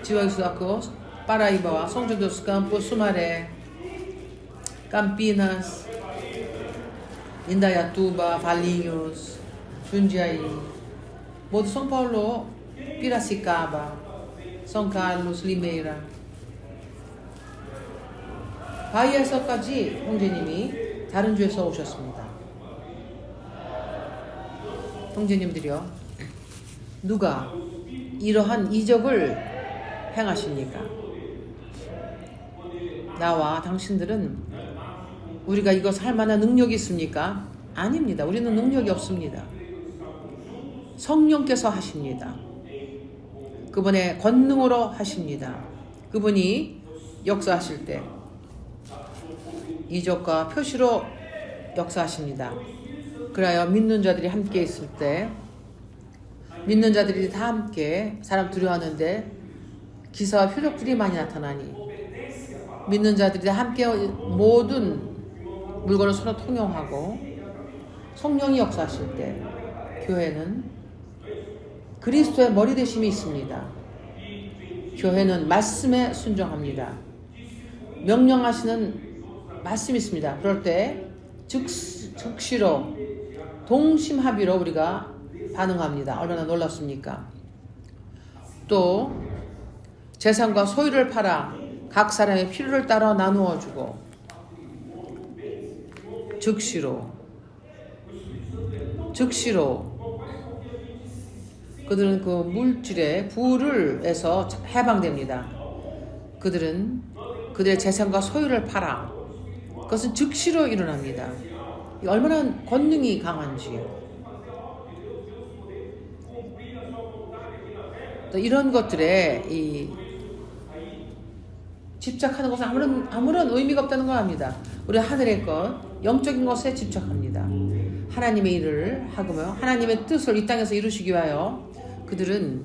지와이수다코 파라이바와 송주도스 캠포 수마레 campinas 인다야투바 발리뉴스 준지아이 모두 성파울로 피라시카바 성카를로스 리메이라 바이에서까지 형제님이 다른 주에서 오셨습니다. 형제님들이요, 누가 이러한 이적을 행하십니까? 나와 당신들은 우리가 이것을 할 만한 능력이 있습니까? 아닙니다. 우리는 능력이 없습니다. 성령께서 하십니다. 그분의 권능으로 하십니다. 그분이 역사하실 때 이적과 표시로 역사하십니다. 그래야 믿는 자들이 함께 있을 때 믿는 자들이 다 함께 사람 두려워하는데 기사와 표적들이 많이 나타나니 믿는 자들이 다 함께 모든 물건을 서로 통용하고 성령이 역사하실 때 교회는 그리스도의 머리 되심이 있습니다. 교회는 말씀에 순종합니다. 명령하시는 말씀이 있습니다. 그럴 때 즉시로 동심합의로 우리가 반응합니다. 얼마나 놀랍습니까? 또 재산과 소유를 팔아 각 사람의 필요를 따라 나누어 주고 즉시로 그들은 그 물질의 부를 해서 해방됩니다. 그들은 그들의 재산과 소유를 팔아. 그것은 즉시로 일어납니다. 얼마나 권능이 강한지. 또 이런 것들에 집착하는 것은 아무런 의미가 없다는 걸 압니다. 우리 하늘의 것, 영적인 것에 집착합니다. 하나님의 일을 하고요. 하나님의 뜻을 이 땅에서 이루시기 위하여 그들은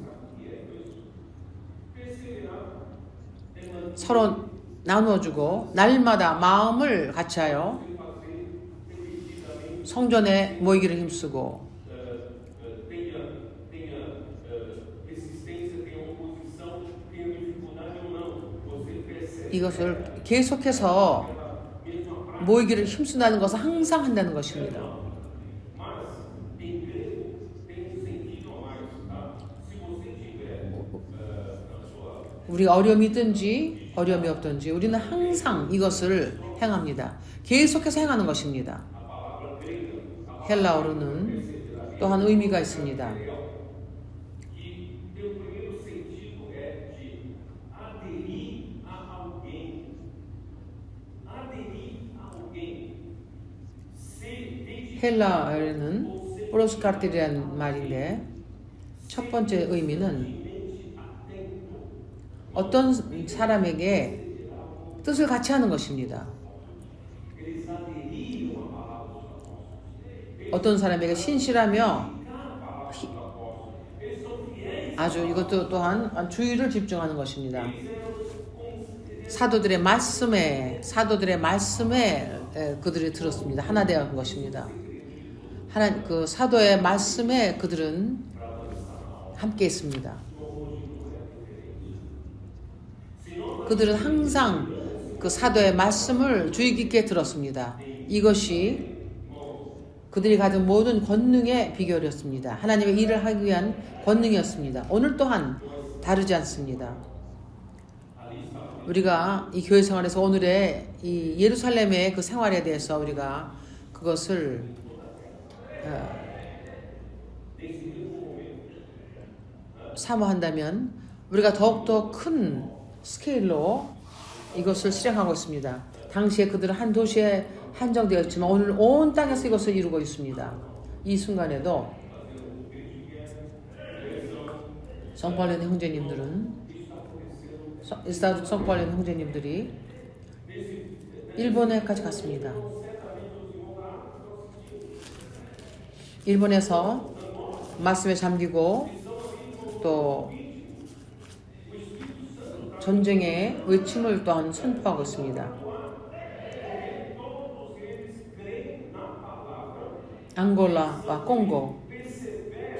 서로 나누어주고 날마다 마음을 같이하여 성전에 모이기를 힘쓰고 이것을 계속해서 모이기를 힘쓴다는 것은 항상 한다는 것입니다. 우리가 어려움이든지 어려움이 없든지 우리는 항상 이것을 행합니다. 계속해서 행하는 것입니다. 헬라어로는 또한 의미가 있습니다. 헬라어에는 프로스카르티라는 말인데 첫 번째 의미는 어떤 사람에게 뜻을 같이 하는 것입니다. 어떤 사람에게 신실하며 아주 이것도 또한 주의를 집중하는 것입니다. 사도들의 말씀에 그들이 들었습니다. 하나 되었던 것입니다. 그 사도의 말씀에 그들은 함께 있습니다. 그들은 항상 그 사도의 말씀을 주의 깊게 들었습니다. 이것이 그들이 가진 모든 권능의 비결이었습니다. 하나님의 일을 하기 위한 권능이었습니다. 오늘 또한 다르지 않습니다. 우리가 이 교회 생활에서 오늘의 이 예루살렘의 그 생활에 대해서 우리가 그것을 사모한다면 우리가 더욱더 큰 스케일로 이것을 실행하고 있습니다. 당시에 그들은 한 도시에 한정되었지만 오늘 온 땅에서 이것을 이루고 있습니다. 이 순간에도 성파울린 형제님들은 이스라엘 성파울린 형제님들이 일본에까지 갔습니다. 일본에서 말씀에 잠기고 또 전쟁의 외침을 또한 선포하고 있습니다. 앙골라와 콩고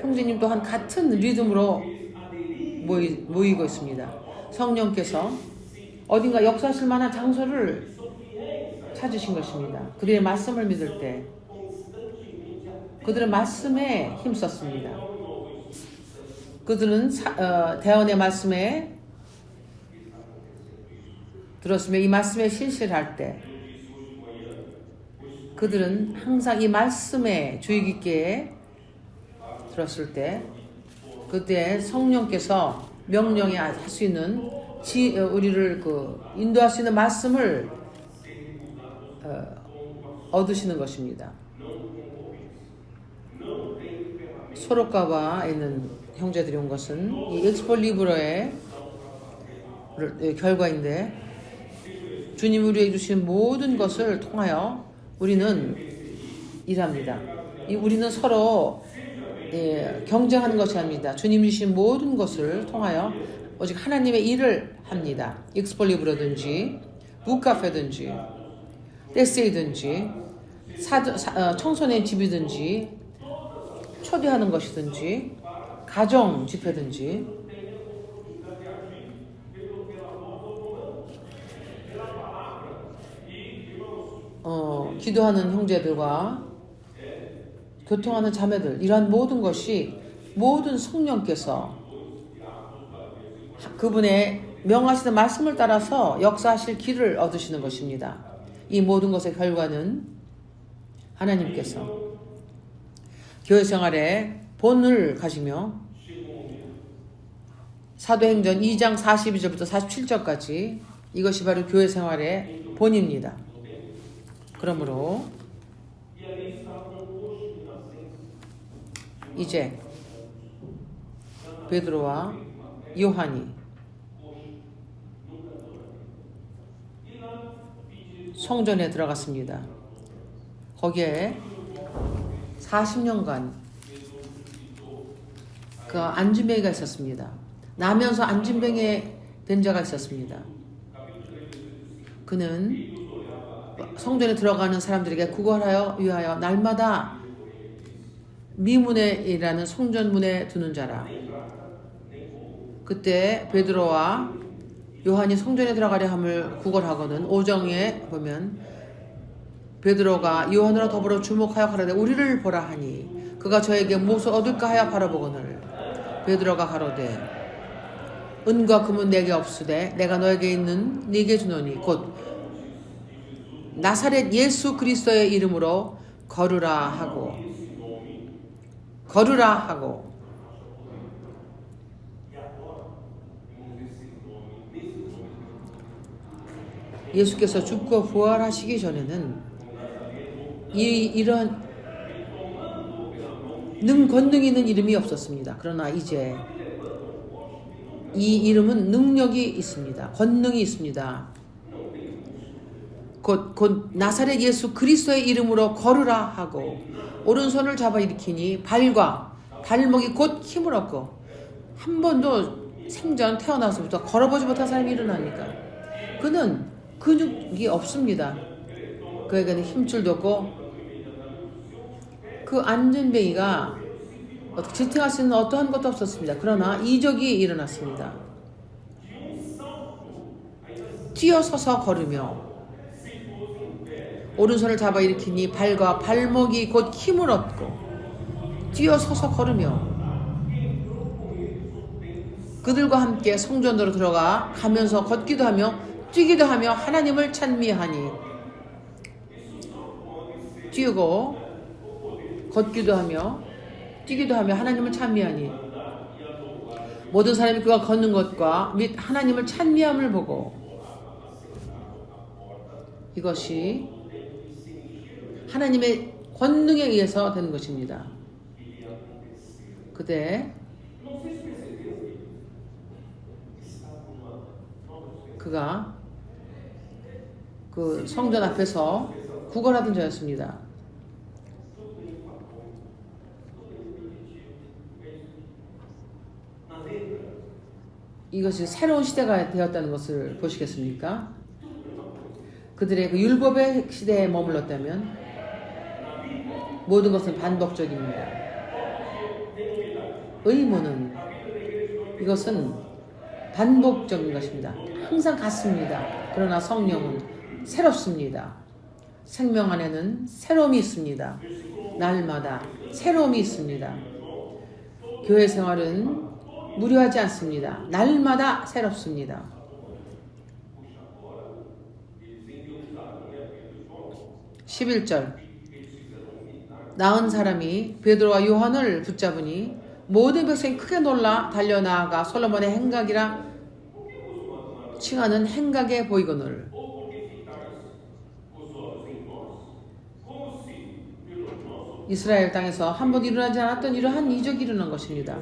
형제님 또한 같은 리듬으로 모이고 있습니다. 성령께서 어딘가 역사하실 만한 장소를 찾으신 것입니다. 그들의 말씀을 믿을 때 그들은 말씀에 힘썼습니다. 그들은 대언의 말씀에 들었으며 이 말씀에 신실할 때 그들은 항상 이 말씀에 주의 깊게 들었을 때 그때 성령께서 명령에 할 수 있는 우리를 인도할 수 있는 말씀을 얻으시는 것입니다. 소로카바에 있는 형제들이 온 것은 이 엑스폴리브로의 결과인데 주님 우리에게 주신 모든 것을 통하여 우리는 일합니다. 우리는 서로 경쟁하는 것이 아닙니다. 주님이 주신 모든 것을 통하여 오직 하나님의 일을 합니다. 엑스폴리브로든지 북카페든지 데스이든지 청소년 집이든지 초대하는 것이든지 가정 집회든지 기도하는 형제들과 교통하는 자매들 이러한 모든 것이 모든 성령께서 그분의 명하시는 말씀을 따라서 역사하실 길을 얻으시는 것입니다. 이 모든 것의 결과는 하나님께서 교회 생활에 본을 가지며 사도행전 2장 42절부터 47절까지 이것이 바로 교회 생활의 본입니다. 그러므로 이제 베드로와 요한이 성전에 들어갔습니다. 거기에 40년간 그 안진뱅이가 있었습니다. 나면서 안진뱅이 된 자가 있었습니다. 그는 성전에 들어가는 사람들에게 구걸하여 위하여 날마다 미문에라는 성전문에 두는 자라. 그때 베드로와 요한이 성전에 들어가려 함을 구걸하거든 오정에 보면 베드로가 요한으로 더불어 주목하여 가로되 우리를 보라 하니 그가 저에게 무엇을 얻을까 하여 바라보거늘 베드로가 가로되 은과 금은 내게 없으되 내가 너에게 있는 네게 주노니 곧 나사렛 예수 그리스도의 이름으로 걸으라 하고 예수께서 죽고 부활하시기 전에는 이런 권능 있는 이름이 없었습니다. 그러나 이제 이 이름은 능력이 있습니다. 권능이 있습니다. 곧 나사렛 예수 그리스도의 이름으로 걸으라 하고 오른손을 잡아 일으키니 발과 발목이 곧 힘을 얻고 한 번도 생전 태어나서부터 걸어보지 못한 사람이 일어나니까 그는 근육이 없습니다. 그에게는 힘줄도 없고 그 안진뱅이가 지탱할 수 있는 어떠한 것도 없었습니다. 그러나 이적이 일어났습니다. 뛰어서서 걸으며 오른손을 잡아 일으키니 발과 발목이 곧 힘을 얻고 뛰어서서 걸으며 그들과 함께 성전으로 들어가 가면서 걷기도 하며 뛰기도 하며 하나님을 찬미하니 뛰고 걷기도 하며 뛰기도 하며 하나님을 찬미하니 모든 사람이 그가 걷는 것과 및 하나님을 찬미함을 보고 이것이 하나님의 권능에 의해서 되는 것입니다. 그때 그가 그 성전 앞에서 구걸하던 자였습니다. 이것이 새로운 시대가 되었다는 것을 보시겠습니까? 그들의 그 율법의 시대에 머물렀다면 모든 것은 반복적입니다. 의무는 이것은 반복적인 것입니다. 항상 같습니다. 그러나 성령은 새롭습니다. 생명 안에는 새로움이 있습니다. 날마다 새로움이 있습니다. 교회 생활은 무료하지 않습니다. 날마다 새롭습니다. 11절 나은 사람이 베드로와 요한을 붙잡으니 모든 백성이 크게 놀라 달려나아가 솔로몬의 행각이라 칭하는 행각에 보이거늘 이스라엘 땅에서 한 번 일어나지 않았던 이러한 이적이 일어난 것입니다.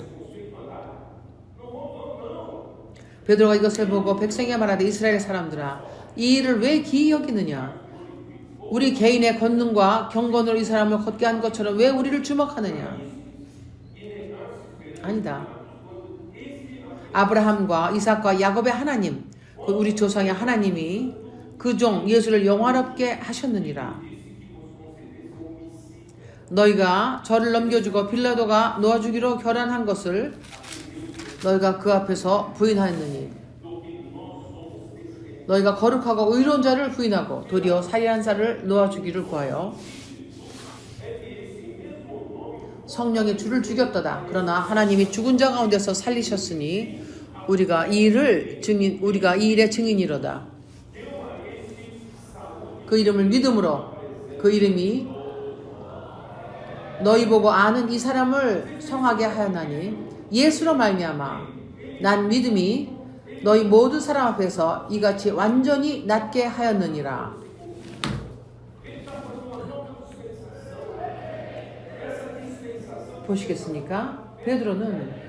베드로가 이것을 보고 백성에게 말하되 이스라엘 사람들아 이 일을 왜 기이 여기느냐 우리 개인의 권능과 경건으로 이 사람을 걷게 한 것처럼 왜 우리를 주목하느냐 아니다. 아브라함과 이삭과 야곱의 하나님 우리 조상의 하나님이 그 종 예수를 영화롭게 하셨느니라. 너희가 저를 넘겨주고 빌라도가 놓아주기로 결단한 것을 너희가 그 앞에서 부인하였느니 너희가 거룩하고 의로운 자를 부인하고 도리어 살인한 자를 놓아주기를 구하여 성령이 주를 죽였도다. 그러나 하나님이 죽은 자 가운데서 살리셨으니 우리가 이 일의 증인이로다. 그 이름을 믿음으로 그 이름이 너희 보고 아는 이 사람을 성하게 하였나니 예수로 말미암아 난 믿음이 너희 모든 사람 앞에서 이같이 완전히 낫게 하였느니라. 보시겠습니까? 베드로는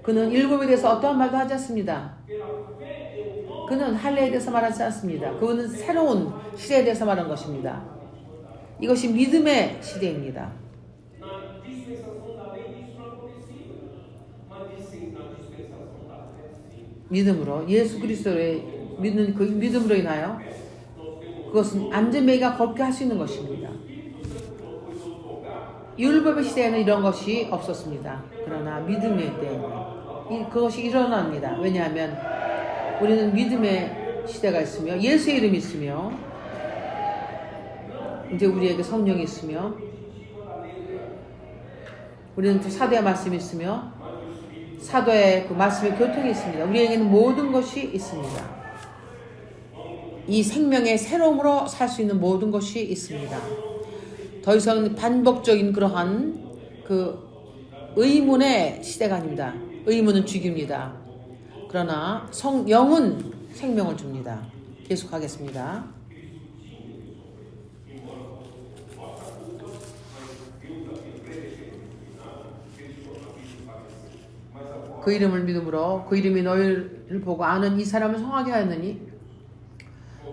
그는 율법에 대해서 어떠한 말도 하지 않습니다. 그는 할례에 대해서 말하지 않습니다. 그는 새로운 시대에 대해서 말한 것입니다. 이것이 믿음의 시대입니다. 믿음으로 예수 그리스도의 믿는 그 믿음으로 인하여 그것은 안전뱅이가 걷게 할 수 있는 것입니다. 율법의 시대에는 이런 것이 없었습니다. 그러나 믿음의 때에는 그것이 일어납니다. 왜냐하면 우리는 믿음의 시대가 있으며 예수의 이름이 있으며 이제 우리에게 성령이 있으며 우리는 또 사도의 말씀이 있으며 사도의 그 말씀의 교통이 있습니다. 우리에게는 모든 것이 있습니다. 이 생명의 새로움으로 살 수 있는 모든 것이 있습니다. 더 이상 반복적인 그러한 그 의문의 시대가 아닙니다. 의문은 죽입니다. 그러나 영은 생명을 줍니다. 계속하겠습니다. 그 이름을 믿음으로 그 이름이 너희를 보고 아는 이 사람을 성하게 하였느니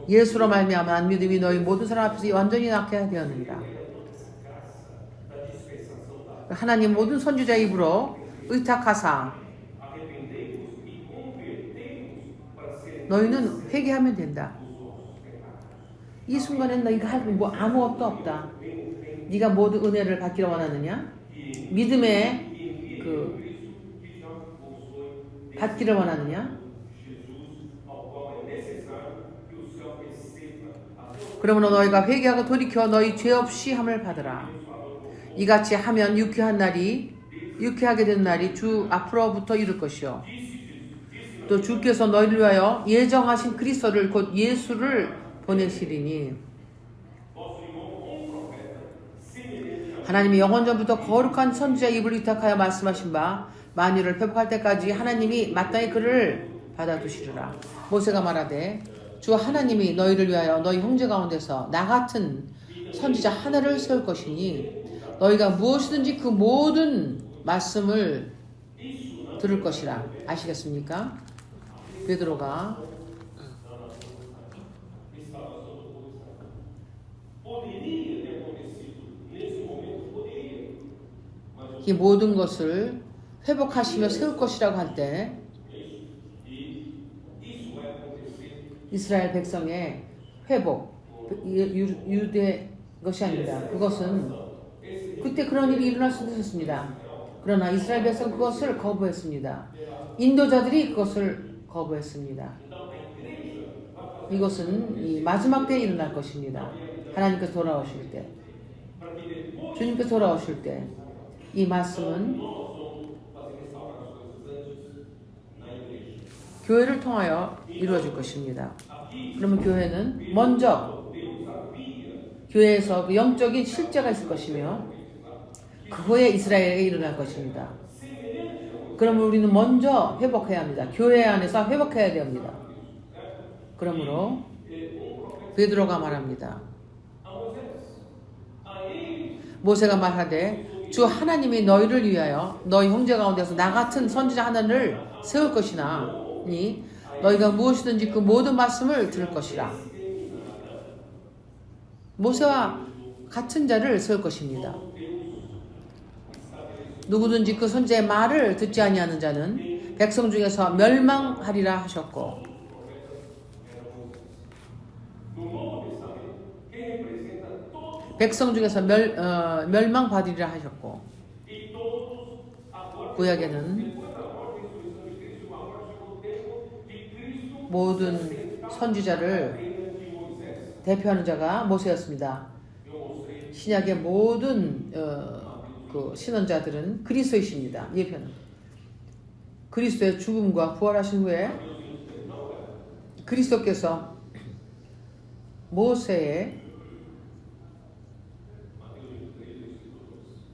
예수로 말미암아 안 믿음이 너희 모든 사람 앞에서 완전히 낫게 되었느니라. 하나님 모든 선지자 입으로 의탁하사 너희는 회개하면 된다. 이 순간엔 너희가 할 뭐 아무것도 없다. 네가 모든 은혜를 받기를 원하느냐? 믿음의 그 받기를 원하느냐? 그러므로 너희가 회개하고 돌이켜 너희 죄 없이 함을 받으라. 이같이 하면 유쾌하게 된 날이 주 앞으로부터 이룰 것이요. 또 주께서 너희를 위하여 예정하신 그리스도를 곧 예수를 보내시리니 하나님이 영원전부터 거룩한 선지자 입을 위탁하여 말씀하신 바 만유를 회복할 때까지 하나님이 마땅히 그를 받아두시리라. 모세가 말하되 주 하나님이 너희를 위하여 너희 형제 가운데서 나 같은 선지자 하나를 세울 것이니 너희가 무엇이든지 그 모든 말씀을 들을 것이라. 아시겠습니까? 베드로가 이 모든 것을 회복하시며 세울 것이라고 할 때 이스라엘 백성의 회복, 유대 것이 아닙니다. 그것은 그때 그런 일이 일어날 수도 있었습니다. 그러나 이스라엘 백성 그것을 거부했습니다. 인도자들이 그것을 거부했습니다. 이것은 이 마지막 때에 일어날 것입니다. 하나님께서 돌아오실 때, 주님께서 돌아오실 때 이 말씀은 교회를 통하여 이루어질 것입니다. 그러면 교회는 먼저 교회에서 그 영적인 실제가 있을 것이며 그 후에 이스라엘에게 일어날 것입니다. 그러면 우리는 먼저 회복해야 합니다. 교회 안에서 회복해야 됩니다. 그러므로 베드로가 말합니다. 모세가 말하되 주 하나님이 너희를 위하여 너희 형제 가운데서 나 같은 선지자 하나를 세울 것이나니 너희가 무엇이든지 그 모든 말씀을 들을 것이라. 모세와 같은 자를 세울 것입니다. 누구든지 그 선지자의 말을 듣지 아니하는 자는 백성 중에서 멸망하리라 하셨고 백성 중에서 멸망받으리라 하셨고 구약에는 모든 선지자를 대표하는 자가 모세였습니다. 신약의 모든 그 신원자들은 그리스도이십니다. 예표는 그리스도의 죽음과 부활하신 후에 그리스도께서 모세의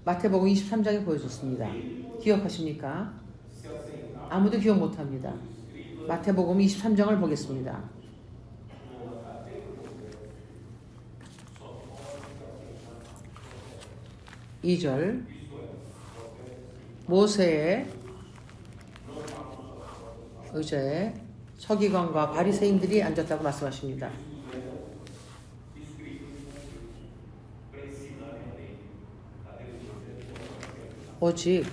마태복음 23장에 보여줬습니다. 기억하십니까? 아무도 기억 못합니다. 마태복음 23장을 보겠습니다. 2절 모세의 의자에 서기관과 바리새인들이 앉았다고 말씀하십니다. 오직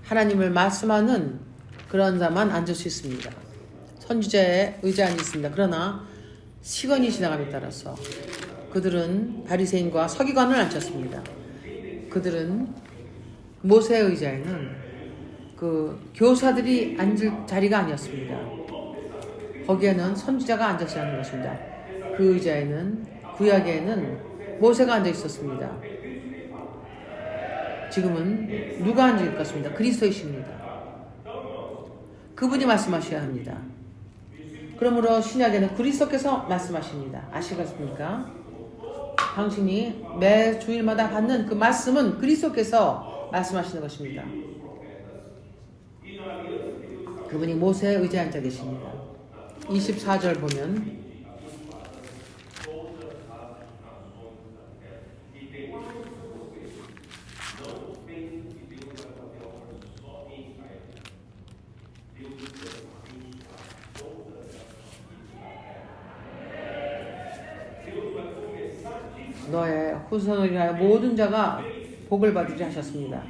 하나님을 말씀하는 그런 자만 앉을 수 있습니다. 선지자의 의자에 있습니다. 그러나 시간이 지나감에 따라서 그들은 바리새인과 서기관을 앉혔습니다. 그들은 모세의 의자에는 그 교사들이 앉을 자리가 아니었습니다. 거기에는 선지자가 앉았어야 하는 것입니다. 그 의자에는 구약에는 모세가 앉아 있었습니다. 지금은 누가 앉을 것입니다. 그리스도이십니다. 그분이 말씀하셔야 합니다. 그러므로 신약에는 그리스도께서 말씀하십니다. 아시겠습니까? 당신이 매 주일마다 받는 그 말씀은 그리스도께서 말씀하시는 것입니다. 그분이 모세의 의자에 앉아 계십니다. 24절 보면 너의 후손을 위하여 모든 자가 복을 받으리 하셨습니다.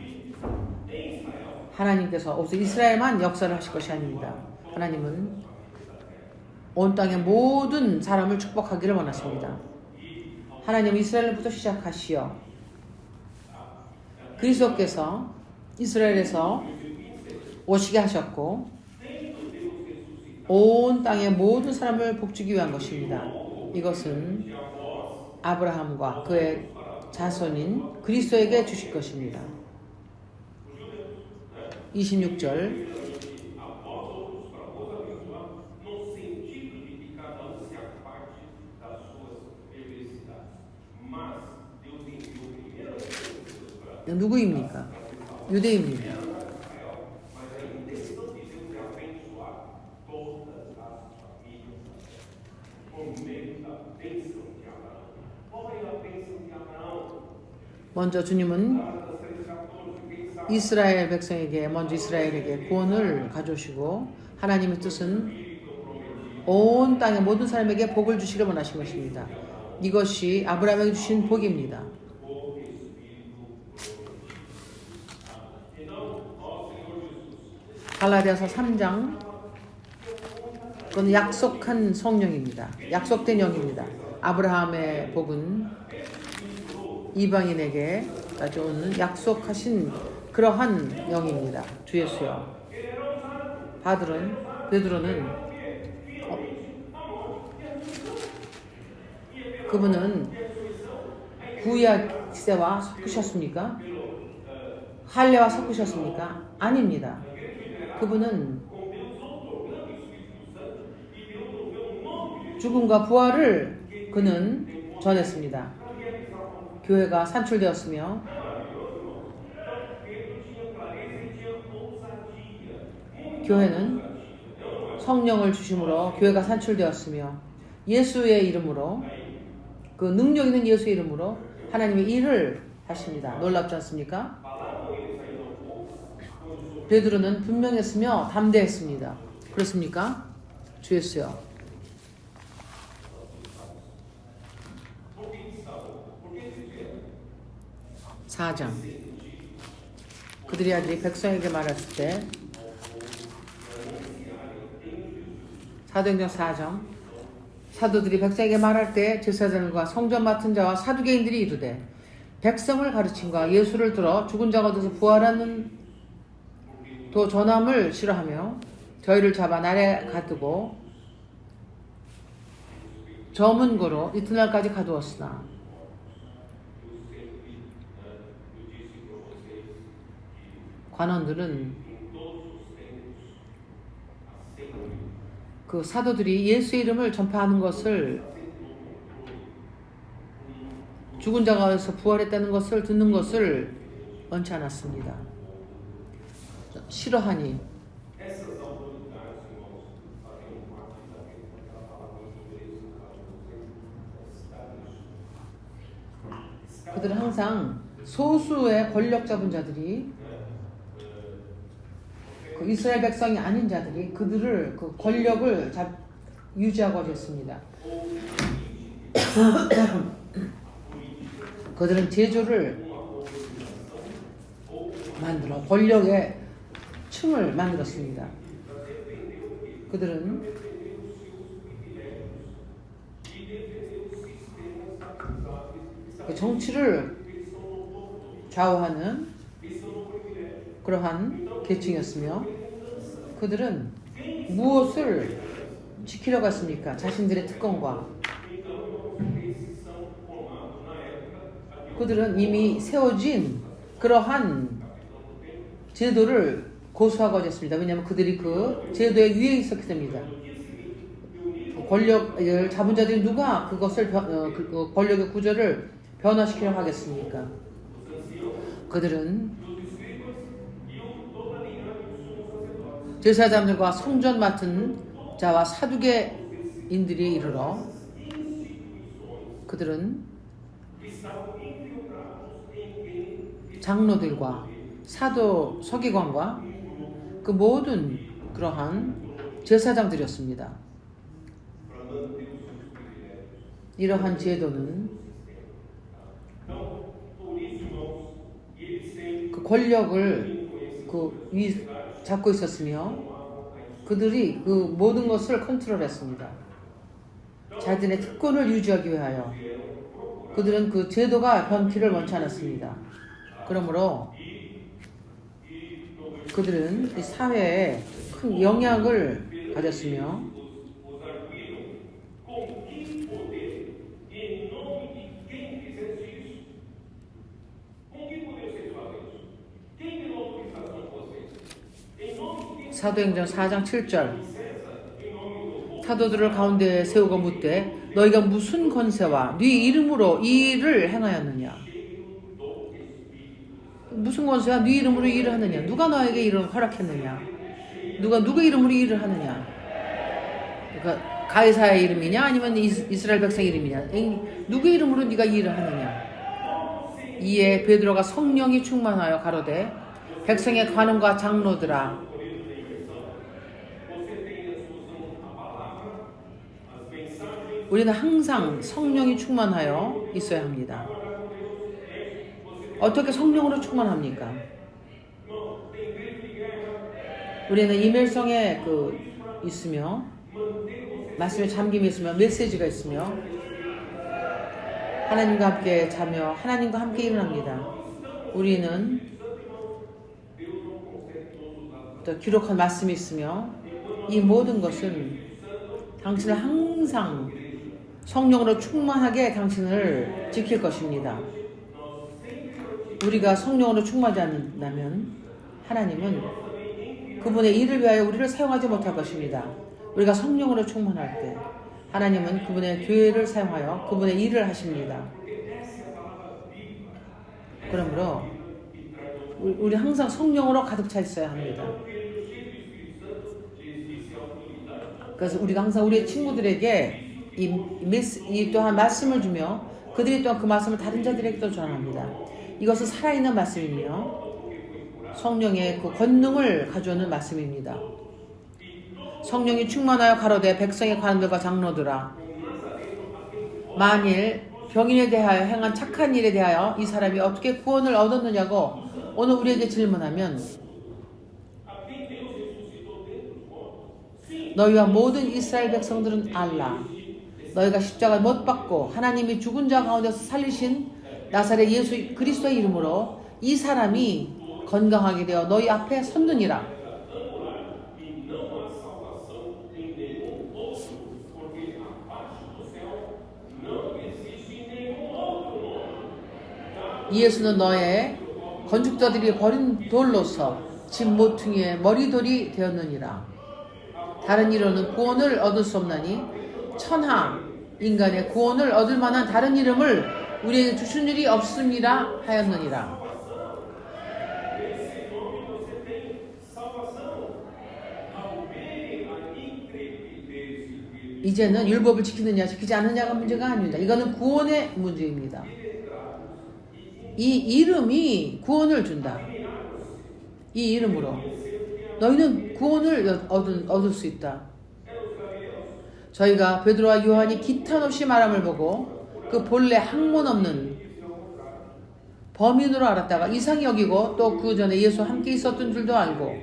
하나님께서 오직 이스라엘만 역사를 하실 것이 아닙니다. 하나님은 온 땅의 모든 사람을 축복하기를 원하십니다. 하나님은 이스라엘부터 시작하시어 그리스도께서 이스라엘에서 오시게 하셨고 온 땅의 모든 사람을 복주기 위한 것입니다. 이것은 아브라함과 그의 자손인 그리스도에게 주실 것입니다. 26절 누구입니까? 유대인입니다. 먼저 주님은 이스라엘 백성에게 먼저 이스라엘에게 구원을 가져오시고 하나님의 뜻은 온 땅의 모든 사람에게 복을 주시기를 원하신 것입니다. 이것이 아브라함에게 주신 복입니다. 갈라디아서 3장 그건 약속한 성령입니다. 약속된 영입니다. 아브라함의 복은 이방인에게 가져오는 약속하신 그러한 영입니다. 주 예수여. 베드로는 그분은 구약 시대와 섞으셨습니까? 할례와 섞으셨습니까? 아닙니다. 그분은 죽음과 부활을 그는 전했습니다. 교회가 산출되었으며 교회는 성령을 주심으로 교회가 산출되었으며 예수의 이름으로 그 능력 있는 예수의 이름으로 하나님의 일을 하십니다. 놀랍지 않습니까? 베드로는 분명했으며 담대했습니다. 그렇습니까? 주 예수여. 4장 그들의 아들이 백성에게 말했을 때 사도행전 4장 사도들이 백성에게 말할 때 제사장과 성전 맡은 자와 사두개인들이 이르되 백성을 가르침과 예수를 들어 죽은 자가 얻어서 부활하는 도 전함을 싫어하며 저희를 잡아 날에 가두고 저문고로 이튿날까지 가두었으나 관원들은 그 사도들이 예수의 이름을 전파하는 것을 죽은 자가 어디서 부활했다는 것을 듣는 것을 원치 않았습니다. 싫어하니 그들은 항상 소수의 권력 잡은 자들이 그 이스라엘 백성이 아닌 자들이 그들을 그 권력을 유지하고 했습니다. 그들은 제조를 만들어 권력의 층을 만들었습니다. 그들은 그 정치를 좌우하는 그러한 계층이었으며 그들은 무엇을 지키려고 했습니까? 자신들의 특권과 그들은 이미 세워진 그러한 제도를 고수하고자 했습니다. 왜냐하면 그들이 그 제도의 위에 있었기 때문이다. 권력을 잡은 자들이 누가 그것을 그 권력의 구조를 변화시키려고 하겠습니까? 그들은 제사장들과 성전 맡은 자와 사두개인들이 이르러 그들은 장로들과 사도 서기관과 그 모든 그러한 제사장들이었습니다. 이러한 제도는 그 권력을 잡고 있었으며 그들이 그 모든 것을 컨트롤했습니다. 자신의 특권을 유지하기 위하여 그들은 그 제도가 변키를 원치 않았습니다. 그러므로 그들은 이 사회에 큰 영향을 가졌으며 사도행전 4장 7절 사도들을 가운데 세우고 묻되 너희가 무슨 권세와 네 이름으로 이 일을 행하였느냐? 무슨 권세와 네 이름으로 이 일을 하느냐? 누가 너에게 이를 허락했느냐? 누가 이름으로 이 일을 하느냐? 그러니까 가이사의 이름이냐 아니면 이스라엘 백성 이름이냐? 누구 이름으로 네가 이 일을 하느냐? 이에 베드로가 성령이 충만하여 가로되 백성의 관원과 장로들아 우리는 항상 성령이 충만하여 있어야 합니다. 어떻게 성령으로 충만합니까? 우리는 이멜성에 있으며 말씀에 잠김이 있으며 메시지가 있으며 하나님과 함께 자며 하나님과 함께 일어납니다. 우리는 또 기록한 말씀이 있으며 이 모든 것은 당신을 항상 성령으로 충만하게 당신을 지킬 것입니다. 우리가 성령으로 충만하지 않는다면 하나님은 그분의 일을 위하여 우리를 사용하지 못할 것입니다. 우리가 성령으로 충만할 때 하나님은 그분의 교회를 사용하여 그분의 일을 하십니다. 그러므로 우리 항상 성령으로 가득 차 있어야 합니다. 그래서 우리가 항상 우리의 친구들에게 이 또한 말씀을 주며 그들이 또한 그 말씀을 다른 자들에게도 전합니다. 이것은 살아있는 말씀이며 성령의 그 권능을 가져오는 말씀입니다. 성령이 충만하여 가로되 백성의 관원들과 장로들아 만일 병인에 대하여 행한 착한 일에 대하여 이 사람이 어떻게 구원을 얻었느냐고 오늘 우리에게 질문하면 너희와 모든 이스라엘 백성들은 알라 너희가 십자가 못 박고 하나님이 죽은 자 가운데서 살리신 나사렛 예수 그리스도의 이름으로 이 사람이 건강하게 되어 너희 앞에 섰느니라. 예수는 너의 건축자들이 버린 돌로서 집 모퉁이의 머리돌이 되었느니라. 다른 이로는 구원을 얻을 수 없나니 천하 인간의 구원을 얻을 만한 다른 이름을 우리에게 주신 일이 없음이라 하였느니라. 이제는 율법을 지키느냐 지키지 않느냐가 문제가 아닙니다. 이거는 구원의 문제입니다. 이 이름이 구원을 준다. 이 이름으로 너희는 구원을 얻을 수 있다. 저희가 베드로와 요한이 기탄 없이 말함을 보고 그 본래 학문 없는 범인으로 알았다가 이상히 여기고 또 그 전에 예수와 함께 있었던 줄도 알고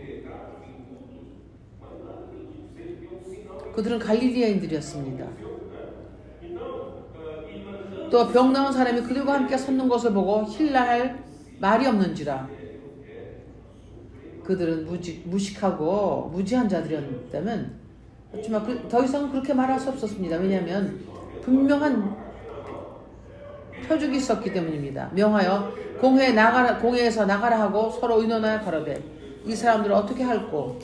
그들은 갈릴리아인들이었습니다. 또 병 나온 사람이 그들과 함께 섰는 것을 보고 힐날 말이 없는지라. 그들은 무식하고 무지한 자들이었다면 그렇지만 더 이상 그렇게 말할 수 없었습니다. 왜냐하면 분명한 표적이 있었기 때문입니다. 명하여 공회에서 나가라 하고 서로 의논하여 가로되 이 사람들을 어떻게 할꼬.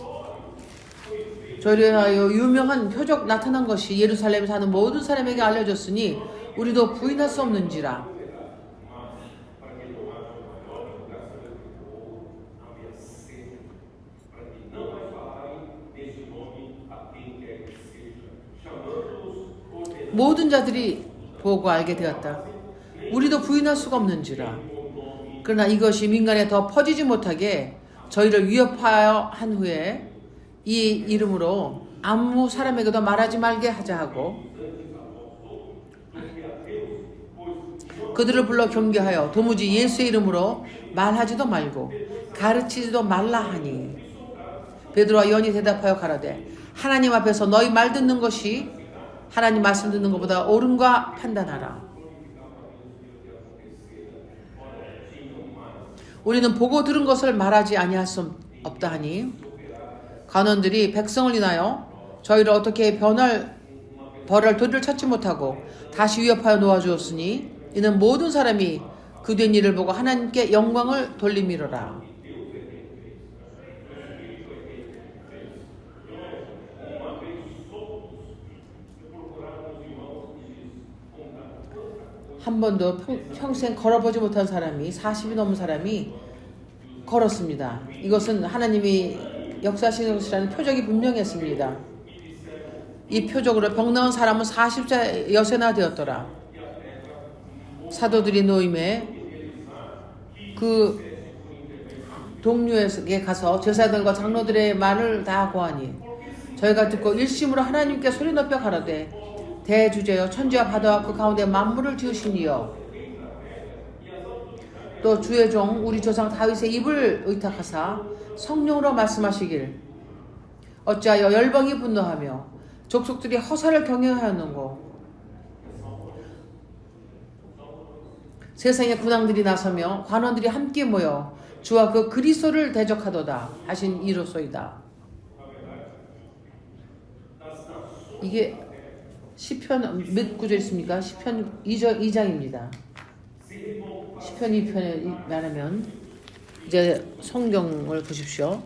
저희하여 유명한 표적 나타난 것이 예루살렘에 사는 모든 사람에게 알려졌으니 우리도 부인할 수 없는지라. 모든 자들이 보고 알게 되었다. 우리도 부인할 수가 없는지라. 그러나 이것이 민간에 더 퍼지지 못하게 저희를 위협하여 한 후에 이 이름으로 아무 사람에게도 말하지 말게 하자 하고 그들을 불러 경계하여 도무지 예수의 이름으로 말하지도 말고 가르치지도 말라 하니 베드로와 요한이 대답하여 가라되 하나님 앞에서 너희 말 듣는 것이 하나님 말씀 듣는 것보다 옳은가 판단하라. 우리는 보고 들은 것을 말하지 아니할 수 없다 하니 관원들이 백성을 인하여 저희를 어떻게 벌할 도리를 찾지 못하고 다시 위협하여 놓아주었으니 이는 모든 사람이 그 된 일을 보고 하나님께 영광을 돌림이로라. 한 번도 평생 걸어보지 못한 사람이 40이 넘은 사람이 걸었습니다. 이것은 하나님이 역사하시는 것이라는 표적이 분명했습니다. 이 표적으로 병 나온 사람은 40자 여세나 되었더라. 사도들이 노임에 그 동료에게 가서 제사들과 장로들의 말을 다 고하니 저희가 듣고 일심으로 하나님께 소리 높여 가라되 대주제여 천지와 바다와 그 가운데 만물을 지으시니여 또 주의 종 우리 조상 다윗의 입을 의탁하사 성령으로 말씀하시길 어찌하여 열방이 분노하며 족속들이 허사를 경영하였는고 세상의 군왕들이 나서며 관원들이 함께 모여 주와 그 그리스도를 대적하도다 하신 이로소이다. 이게 시편 몇 구절 있습니까? 시편 2장입니다. 시편 2편에 말하면 이제 성경을 보십시오.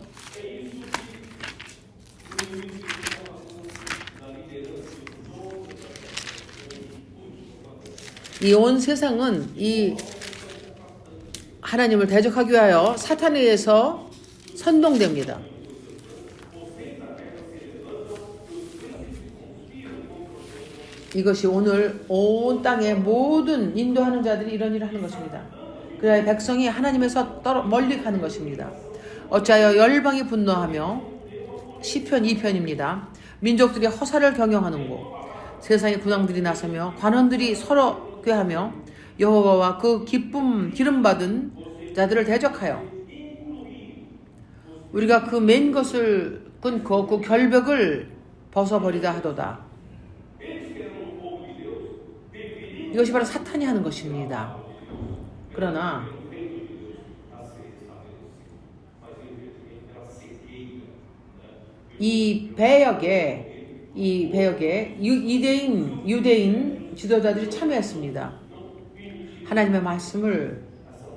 이 온 세상은 이 하나님을 대적하기 위하여 사탄에 의해서 선동됩니다. 이것이 오늘 온 땅의 모든 인도하는 자들이 이런 일을 하는 것입니다. 그래야 백성이 하나님에서 멀리 가는 것입니다. 어찌하여 열방이 분노하며 시편 2편입니다. 민족들이 허사를 경영하는고 세상의 군왕들이 나서며 관원들이 서로 꾀하며 여호와와 그 기름 받은 자들을 대적하여 우리가 그 맨 것을 끊고 그 결벽을 벗어버리다 하도다. 이것이 바로 사탄이 하는 것입니다. 그러나 이 배역에 유대인 지도자들이 참여했습니다. 하나님의 말씀을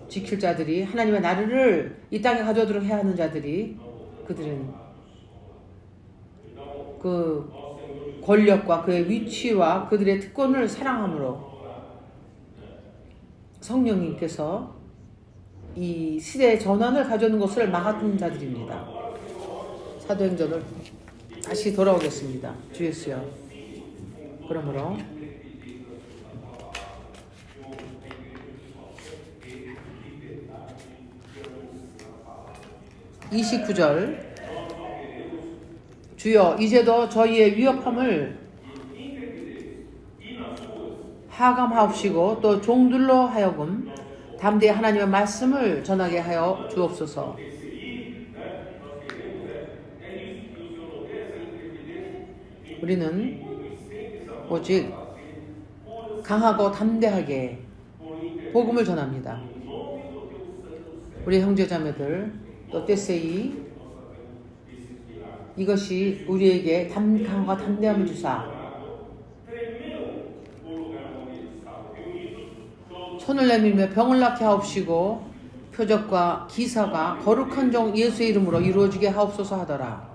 지킬 자들이 하나님의 나라를 이 땅에 가져오도록 해야 하는 자들이 그들은 그 권력과 그의 위치와 그들의 특권을 사랑함으로 성령님께서 이 시대의 전환을 가져오는 것을 막았던 자들입니다. 사도행전을 다시 돌아오겠습니다. 주 예수여. 그러므로 29절 주여 이제도 저희의 위협함을 하감하옵시고 또 종들로 하여금 담대히 하나님의 말씀을 전하게 하여 주옵소서. 우리는 오직 강하고 담대하게 복음을 전합니다. 우리 형제자매들 또 떼세이 이것이 우리에게 강과 담대함을 주사 손을 내밀며 병을 낫게 하옵시고 표적과 기사가 거룩한 종 예수의 이름으로 이루어지게 하옵소서 하더라.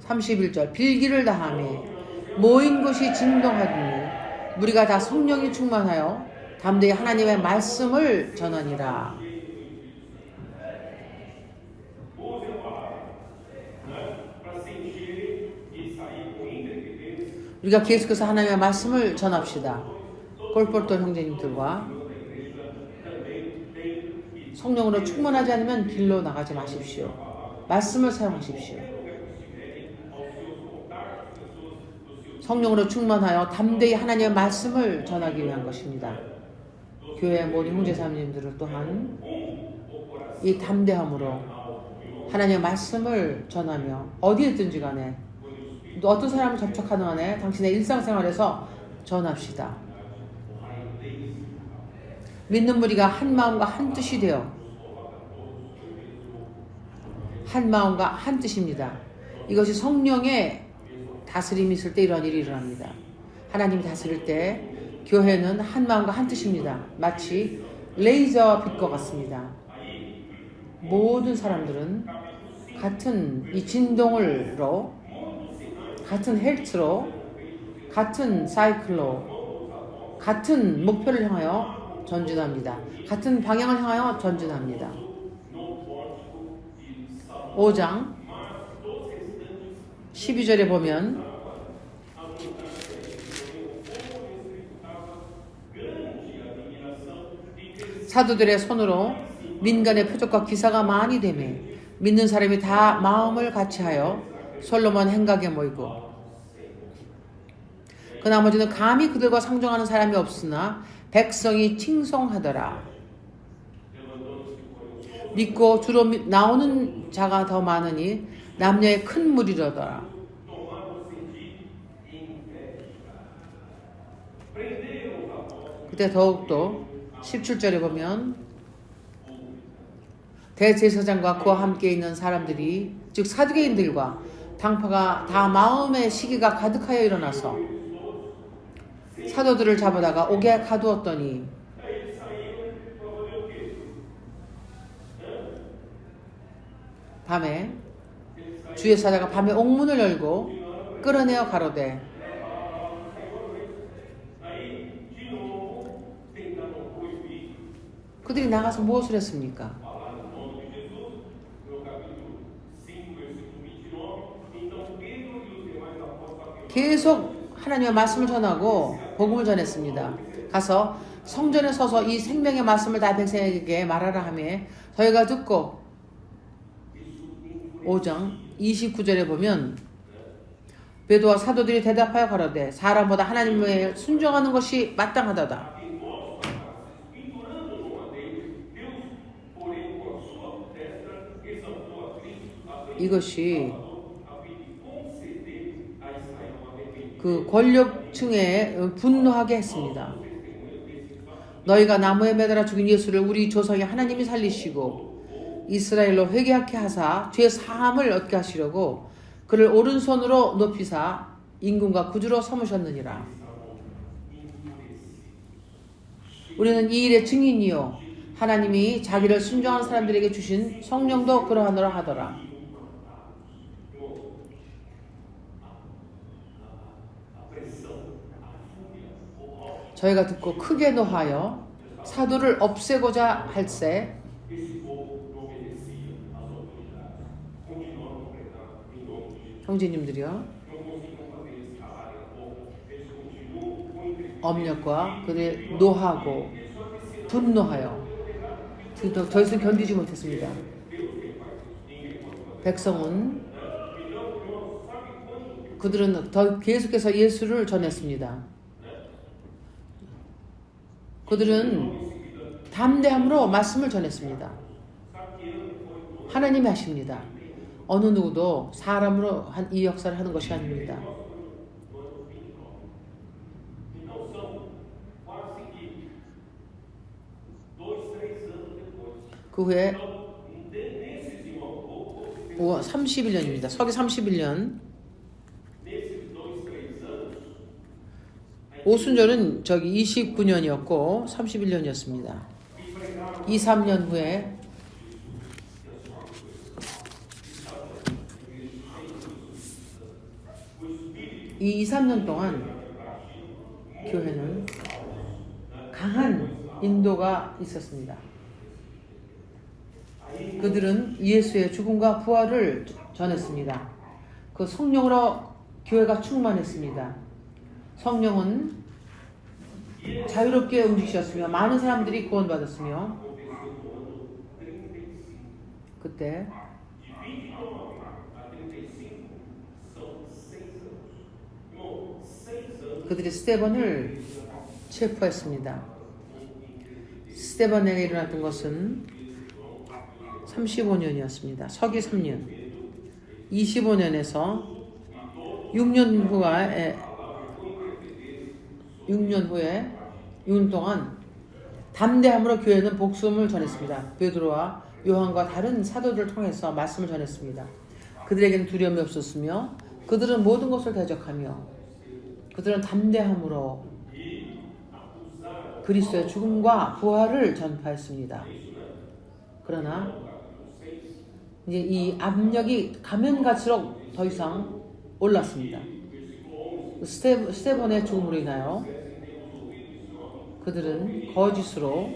31절 빌기를 다하며 모인 곳이 진동하더니 우리가 다 성령이 충만하여 담대히 하나님의 말씀을 전하니라. 우리가 계속해서 하나님의 말씀을 전합시다. 골볼도 형제님들과 성령으로 충만하지 않으면 길로 나가지 마십시오. 말씀을 사용하십시오. 성령으로 충만하여 담대히 하나님의 말씀을 전하기 위한 것입니다. 교회 모든 형제자매님들을 또한 이 담대함으로 하나님의 말씀을 전하며 어디에 있든지 간에 어떤 사람을 접촉하는 간에 당신의 일상생활에서 전합시다. 믿는 무리가 한 마음과 한 뜻이 되어 한 마음과 한 뜻입니다. 이것이 성령의 다스림이 있을 때 이런 일이 일어납니다. 하나님이 다스릴 때 교회는 한 마음과 한 뜻입니다. 마치 레이저 빛과 같습니다. 모든 사람들은 같은 이 진동으로 같은 헬트로 같은 사이클로 같은 목표를 향하여 전진합니다. 같은 방향을 향하여 전진합니다. 5장 12절에 보면 사도들의 손으로 민간의 표적과 기사가 많이 되매 믿는 사람이 다 마음을 같이하여 솔로몬 행각에 모이고 그 나머지는 감히 그들과 상종하는 사람이 없으나 백성이 칭송하더라. 믿고 주로 나오는 자가 더 많으니 남녀의 큰 무리로더라. 그때 더욱더 17절에 보면 대제사장과 그와 함께 있는 사람들이 즉 사두개인들과 당파가 다 마음의 시기가 가득하여 일어나서 사도들을 잡아다가 옥에 가두었더니 밤에 주의 사자가 밤에 옥문을 열고 끌어내어 가로되 그들이 나가서 무엇을 했습니까? 계속 하나님의 말씀을 전하고 복음을 전했습니다. 가서 성전에 서서 이 생명의 말씀을 다 백성에게 말하라 하며 저희가 듣고 5장 29절에 보면 베드로와 사도들이 대답하여 가로되 사람보다 하나님을 순종하는 것이 마땅하도다. 이것이 그 권력층에 분노하게 했습니다. 너희가 나무에 매달아 죽인 예수를 우리 조상의 하나님이 살리시고 이스라엘로 회개하게 하사 죄 사함을 얻게 하시려고 그를 오른손으로 높이사 임금과 구주로 삼으셨느니라. 우리는 이 일의 증인이요 하나님이 자기를 순종한 사람들에게 주신 성령도 그러하노라 하더라. 저희가 듣고 크게 노하여 사도를 없애고자 할세 형제님들이요 엄력과 그들의 노하고 분노하여 더 이상 견디지 못했습니다. 백성은 그들은 더 계속해서 예수를 전했습니다. 그들은 담대함으로 말씀을 전했습니다. 하나님이 하십니다. 어느 누구도 사람으로 이 역사를 하는 것이 아닙니다. 그 후에 31년입니다. 서기 31년. 오순절은 29년이었고 31년이었습니다. 3년 후에 이 3년 동안 교회는 강한 인도가 있었습니다. 그들은 예수의 죽음과 부활을 전했습니다. 그 성령으로 교회가 충만했습니다. 성령은 자유롭게 움직이셨으며 많은 사람들이 구원받았으며 그때 그들이 스데반을 체포했습니다. 스데반에게 일어났던 것은 35년이었습니다. 서기 3년. 25년에서 6년 후에 6년 동안 담대함으로 교회는 복음을 전했습니다. 베드로와 요한과 다른 사도들을 통해서 말씀을 전했습니다. 그들에게는 두려움이 없었으며 그들은 모든 것을 대적하며 그들은 담대함으로 그리스도의 죽음과 부활을 전파했습니다. 그러나 이제 이 압력이 가면 갈수록 더 이상 올랐습니다. 스데반의 죽음으로 인하여 그들은 거짓으로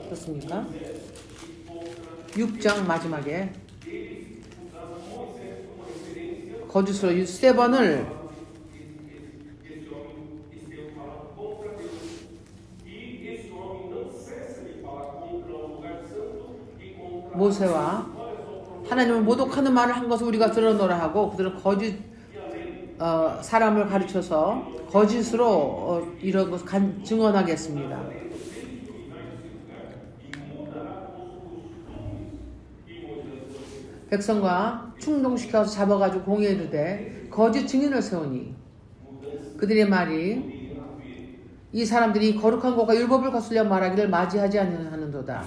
그렇습니까? 6장 마지막에 거짓으로 스데반을 모세와 하나님을 모독하는 말을 한 것을 우리가 들어노라 하고 그들은 거짓 사람을 가르쳐서 거짓으로 이런 것을 증언하게 했습니다. 백성과 충동시켜서 잡아가지고 공에 이르되 거짓 증인을 세우니 그들의 말이 이 사람들이 거룩한 것과 율법을 거슬려 말하기를 맞이하지 않는도다.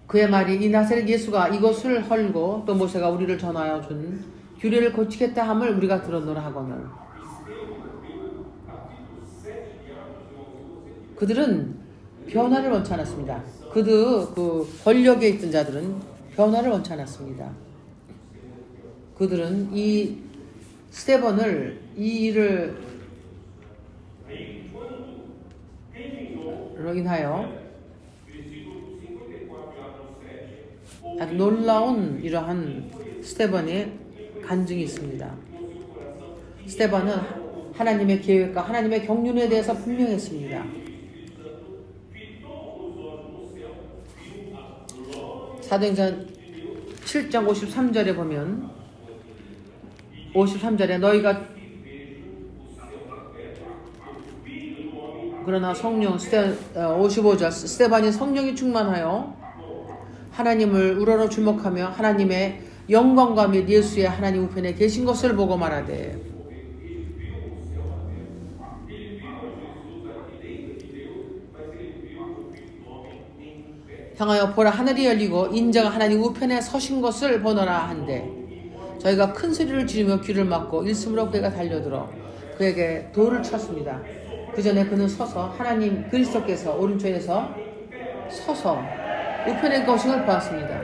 그의 말이 이 나사렛 예수가 이것을 헐고 또 모세가 우리를 전하여 준 규례를 고치겠다 함을 우리가 들었노라 하거늘. 그들은 변화를 원치 않았습니다. 그 권력에 있던 자들은 변화를 원치 않았습니다. 그들은 이 스데반을 이 일을 로 인하여 아주 놀라운 이러한 스데반의 간증이 있습니다. 스데반은 하나님의 계획과 하나님의 경륜에 대해서 분명했습니다. 사도행전 7장 53절에 보면 53절에 너희가 그러나 성령 55절 스데반이 성령이 충만하여 하나님을 우러러 주목하며 하나님의 영광과 및 예수의 하나님 우편에 계신 것을 보고 말하되 향하여 보라 하늘이 열리고 인자가 하나님 우편에 서신 것을 보너라 한데 저희가 큰 소리를 지르며 귀를 막고 일심으로 그에게 달려들어 그에게 돌을 쳤습니다. 그 전에 그는 서서 하나님 그리스도께서 오른쪽에서 서서 우편에 거신을 보았습니다.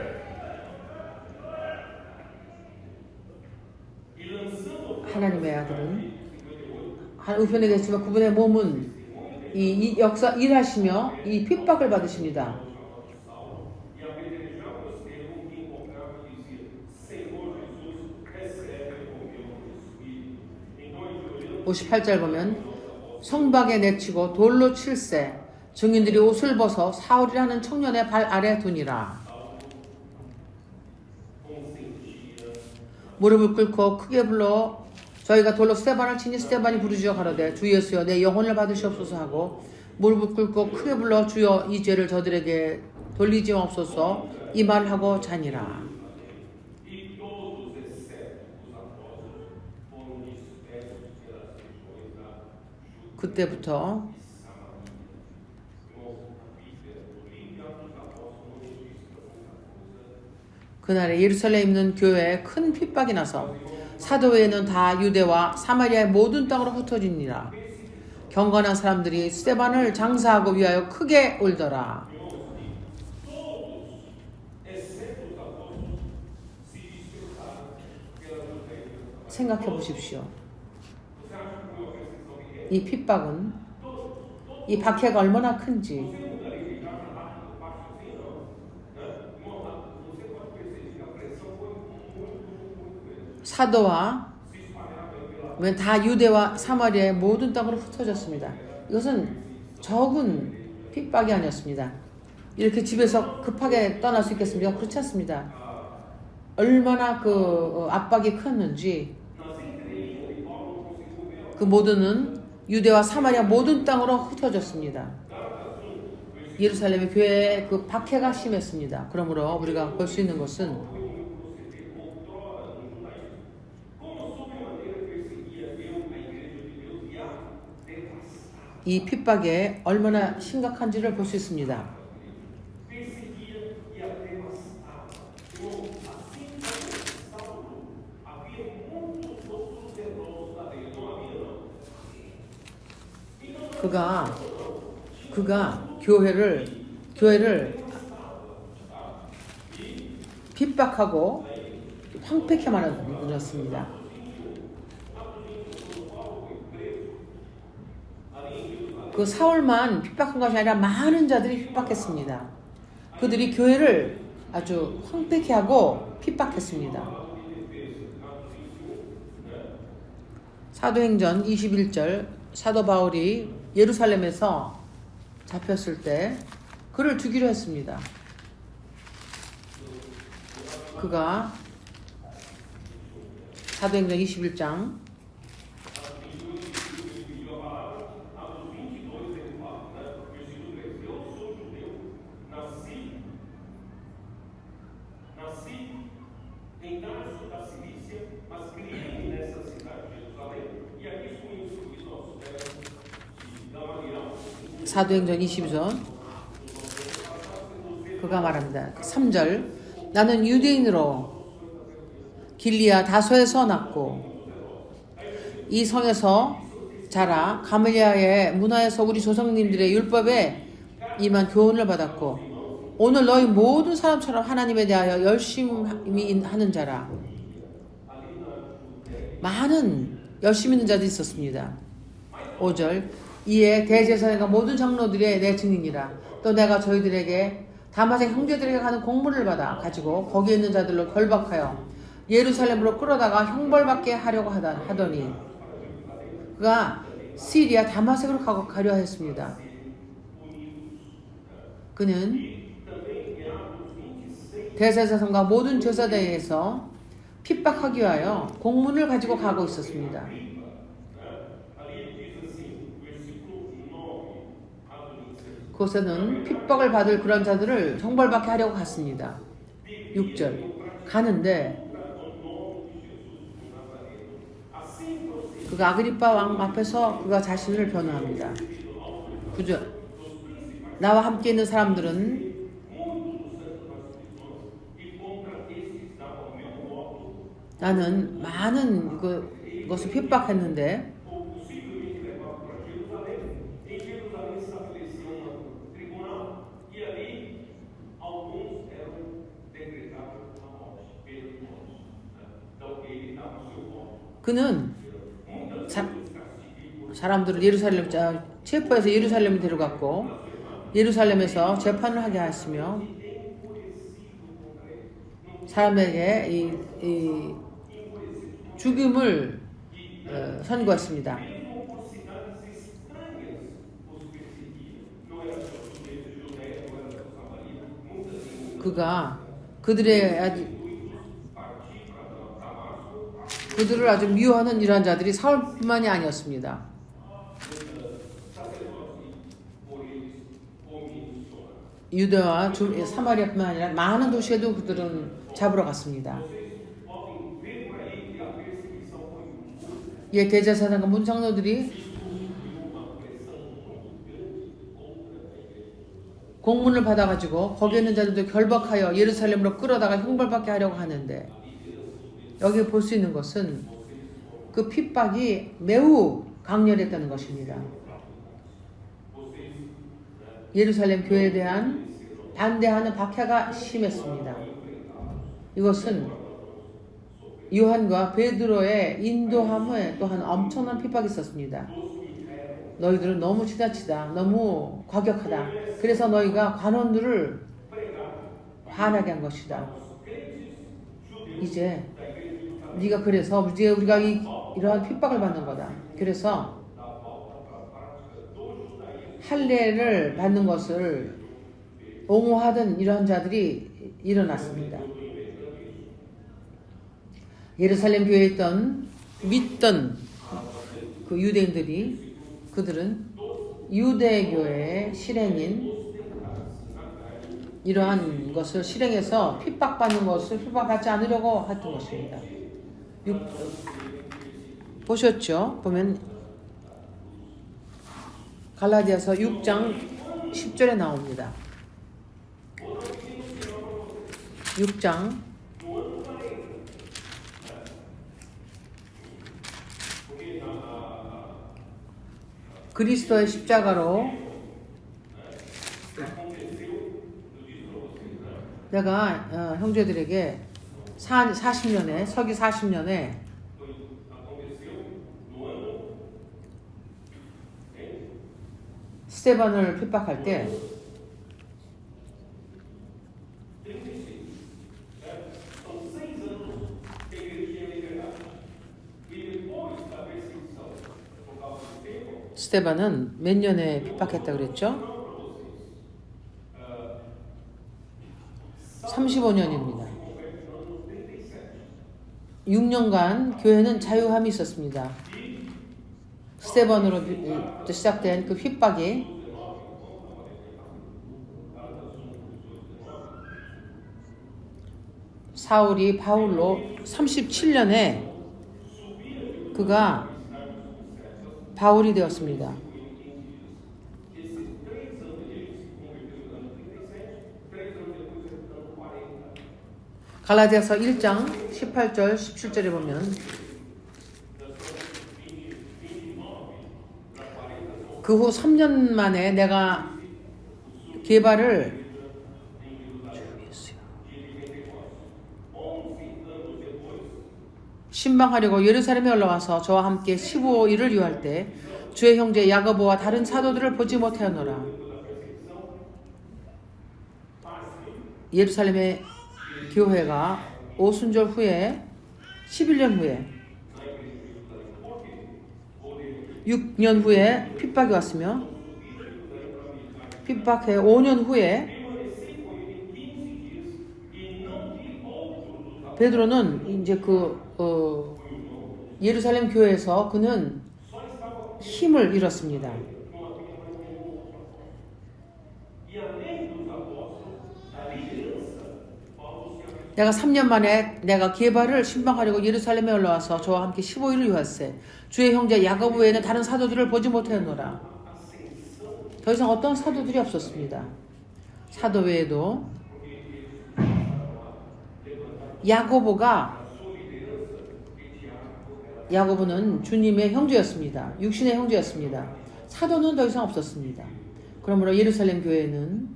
하나님의 아들은 우편에 계시지만 그분의 몸은 이 역사 일하시며 이 핍박을 받으십니다. 58절 보면 성박에 내치고 돌로 칠세 증인들이 옷을 벗어 사울이라는 청년의 발 아래 두니라. 무릎을 꿇고 크게 불러 저희가 돌로 스테반을 치니 스테반이 부르짖어 가로되 주 예수여 내 영혼을 받으시옵소서 하고 무릎을 꿇고 크게 불러 주여 이 죄를 저들에게 돌리지 마옵소서 이 말을 하고 자니라. 그때부터 그날에 예루살렘에 있는 교회에 큰 핍박이 나서 사도 외에는 다 유대와 사마리아의 모든 땅으로 흩어지니라. 경건한 사람들이 스데반을 장사하고 위하여 크게 울더라. 생각해 보십시오. 이 핍박은, 이 박해가 얼마나 큰지. 사도와 다 유대와 사마리아의 모든 땅으로 흩어졌습니다. 이것은 적은 핍박이 아니었습니다. 이렇게 집에서 급하게 떠날 수 있겠습니까? 그렇지 않습니다. 얼마나 그 압박이 컸는지 그 모두는 유대와 사마리아 모든 땅으로 흩어졌습니다. 예루살렘의 교회의 그 박해가 심했습니다. 그러므로 우리가 볼 수 있는 것은 이 핍박에 얼마나 심각한지를 볼 수 있습니다. 그가 교회를 핍박하고 황폐케 만들었습니다. 그 사울만 핍박한 것이 아니라 많은 자들이 핍박했습니다. 그들이 교회를 아주 황폐케 하고 핍박했습니다. 사도행전 21절 사도 바울이 예루살렘에서 잡혔을 때 그를 죽이려 했습니다. 그가 사도행전 21장 사도행전 22전 그가 말합니다. 3절 나는 유대인으로 길리아 다소에서 났고 이 성에서 자라 가말리아의 문화에서 우리 조상님들의 율법에 임한 교훈을 받았고 오늘 너희 모든 사람처럼 하나님에 대하여 열심히 하는 자라. 많은 열심히 있는 자들이 있었습니다. 5절 이에 대제사장과 모든 장로들이 내 증인이라. 또 내가 저희들에게 다마색 형제들에게 가는 공문을 받아 가지고 거기에 있는 자들로 결박하여 예루살렘으로 끌어다가 형벌받게 하려고 하더니 그가 시리아 다마색으로 가려 했습니다. 그는 대제사장과 모든 제사장에서 핍박하기 위하여 공문을 가지고 가고 있었습니다. 그곳에는 핍박을 받을 그런 자들을 형벌받게 하려고 갔습니다. 6절 가는데 그가 아그리빠 왕 앞에서 그가 자신을 변호합니다. 9절 나와 함께 있는 사람들은 나는 많은 것을 핍박했는데 그는 사람들을 예루살렘 체포해서 예루살렘에 데려갔고 예루살렘에서 재판을 하게 하시며 사람에게 이 죽임을 선고했습니다. 그가 그들의 그들을 아주 미워하는 이러한 자들이 사울뿐만이 아니었습니다. 유대와 사마리아뿐만 아니라 많은 도시에도 그들은 잡으러 갔습니다. 예, 대제사장과 문장로들이 공문을 받아가지고 거기에 있는 자들도 결박하여 예루살렘으로 끌어다가 형벌받게 하려고 하는데, 여기 볼 수 있는 것은 그 핍박이 매우 강렬했다는 것입니다. 예루살렘 교회에 대한 반대하는 박해가 심했습니다. 이것은 요한과 베드로의 인도함에 또한 엄청난 핍박이 있었습니다. 너희들은 너무 지나치다, 너무 과격하다. 그래서 너희가 관원들을 화나게 한 것이다. 이제 네가 그래서 이제 우리가 이러한 핍박을 받는 거다. 그래서 할례를 받는 것을 옹호하던 이러한 자들이 일어났습니다. 예루살렘 교회에 있던 믿던 그 유대인들이, 그들은 유대교의 실행인 이러한 것을 실행해서 핍박받는 것을 핍박받지 않으려고 했던 것입니다. 보셨죠? 보면 갈라디아서 6장 10절에 나옵니다. 6장 그리스도의 십자가로 내가 형제들에게 40년에 서기 40년에 스데반을 핍박할 때 스데반은 몇 년에 핍박했다 그랬죠? 35년입니다. 6년간 교회는 자유함이 있었습니다. 스데반으로 시작된 그 핍박이 사울이 바울로 37년에 그가 바울이 되었습니다. 갈라디아서 1장 18절 17절에 보면 그 후 3년 만에 내가 게바를 신방하려고 예루살렘에 올라와서 저와 함께 15일을 유할 때 주의 형제 야고보와 다른 사도들을 보지 못하였노라. 예루살렘의 교회가 오순절 후에 11년 후에 6년 후에 핍박이 왔으며 핍박해 5년 후에 베드로는 이제 예루살렘 교회에서 그는 힘을 잃었습니다. 내가 3년 만에 내가 게바를 신방하려고 예루살렘에 올라와서 저와 함께 15일을 유하세 주의 형제 야고보 외에는 다른 사도들을 보지 못하였노라. 더 이상 어떤 사도들이 없었습니다. 사도 외에도 야고보는 주님의 형제였습니다. 육신의 형제였습니다. 사도는 더 이상 없었습니다. 그러므로 예루살렘 교회는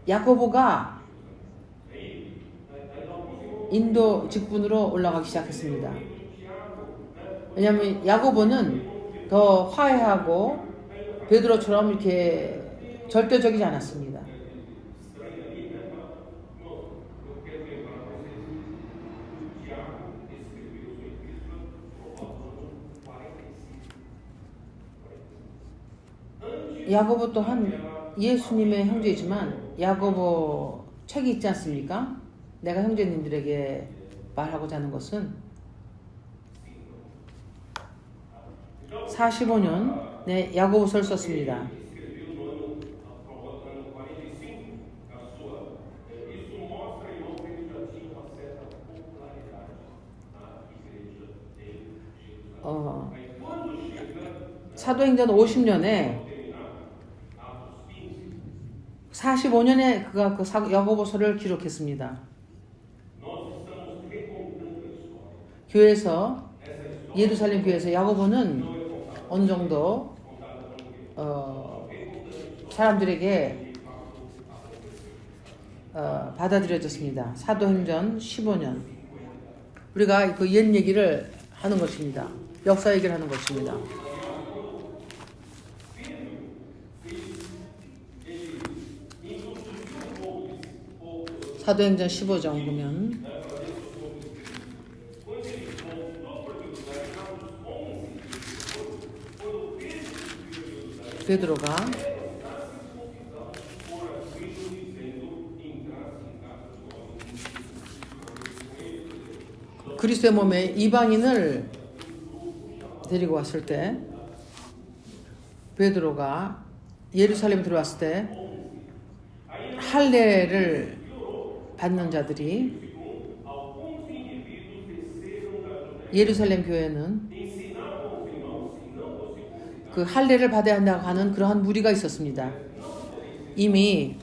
야고보가 인도 직분으로 올라가기 시작했습니다. 왜냐하면 야고보는 더 화해하고 베드로처럼 이렇게 절대적이지 않았습니다. 야고보 또한 예수님의 형제이지만 야고보 책이 있지 않습니까? 내가 형제님들에게 말하고자 하는 것은 45년에 야고보서를 썼습니다. 사도행전 50년에 45년에 그가 그 야고보서를 기록했습니다. 교회에서 예루살렘 교회에서 야고보는 어느 정도 사람들에게 받아들여졌습니다. 사도행전 15년 우리가 그 옛 얘기를 하는 것입니다. 역사 얘기를 하는 것입니다. 사도행전 15장 보면 베드로가 그리스도의 몸에 이방인을 데리고 왔을 때 베드로가 예루살렘에 들어왔을 때 할례를 받는 자들이 예루살렘 교회는 그 할례를 받아야 한다고 하는 그러한 무리가 있었습니다. 이미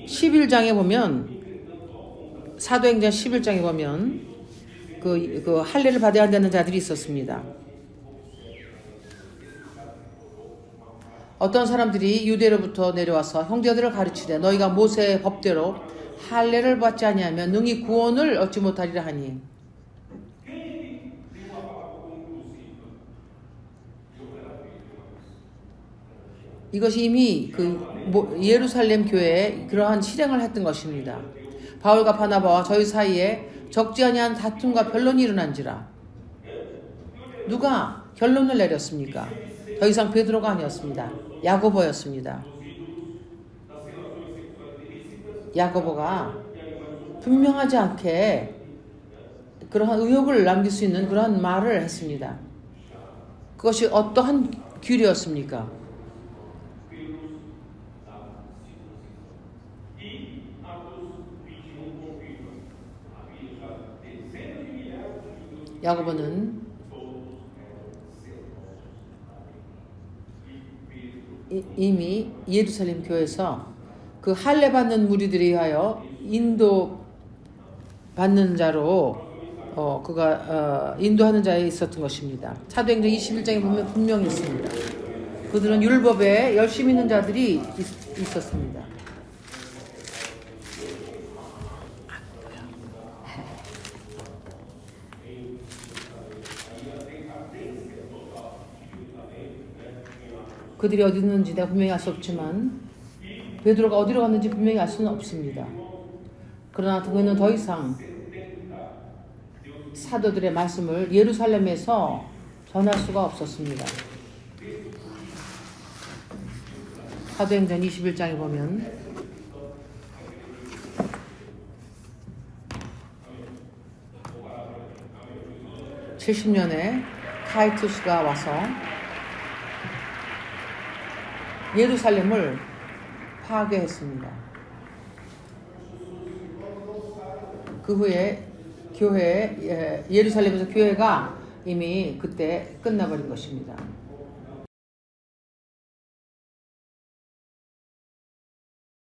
11장에 보면 사도행전 11장에 보면 그 할례를 받아야 한다는 자들이 있었습니다. 어떤 사람들이 유대로부터 내려와서 형제들을 가르치되 너희가 모세의 법대로 할례를 받지 아니하면 능히 구원을 얻지 못하리라 하니 이것이 이미 그 예루살렘 교회에 그러한 실행을 했던 것입니다. 바울과 바나바와 저희 사이에 적지 아니한 다툼과 변론이 일어난지라. 누가 결론을 내렸습니까? 더 이상 베드로가 아니었습니다. 야고보였습니다. 야고보가 분명하지 않게 그러한 의혹을 남길 수 있는 그러한 말을 했습니다. 그것이 어떠한 규례였습니까? 야고보는 이미 예루살렘 교회에서 그 할례 받는 무리들에 의하여 인도 받는 자로 그가 인도하는 자에 있었던 것입니다. 사도행전 21장에 보면 분명히 있습니다. 그들은 율법에 열심히 있는 자들이 있었습니다. 그들이 어디 있는지 내가 분명히 알 수 없지만 베드로가 어디로 갔는지 분명히 알 수는 없습니다. 그러나 그는 더 이상 사도들의 말씀을 예루살렘에서 전할 수가 없었습니다. 사도행전 21장에 보면 (70년에) 타이투스가 와서 예루살렘을 파괴했습니다. 그 후에 예루살렘에서 교회가 이미 그때 끝나버린 것입니다.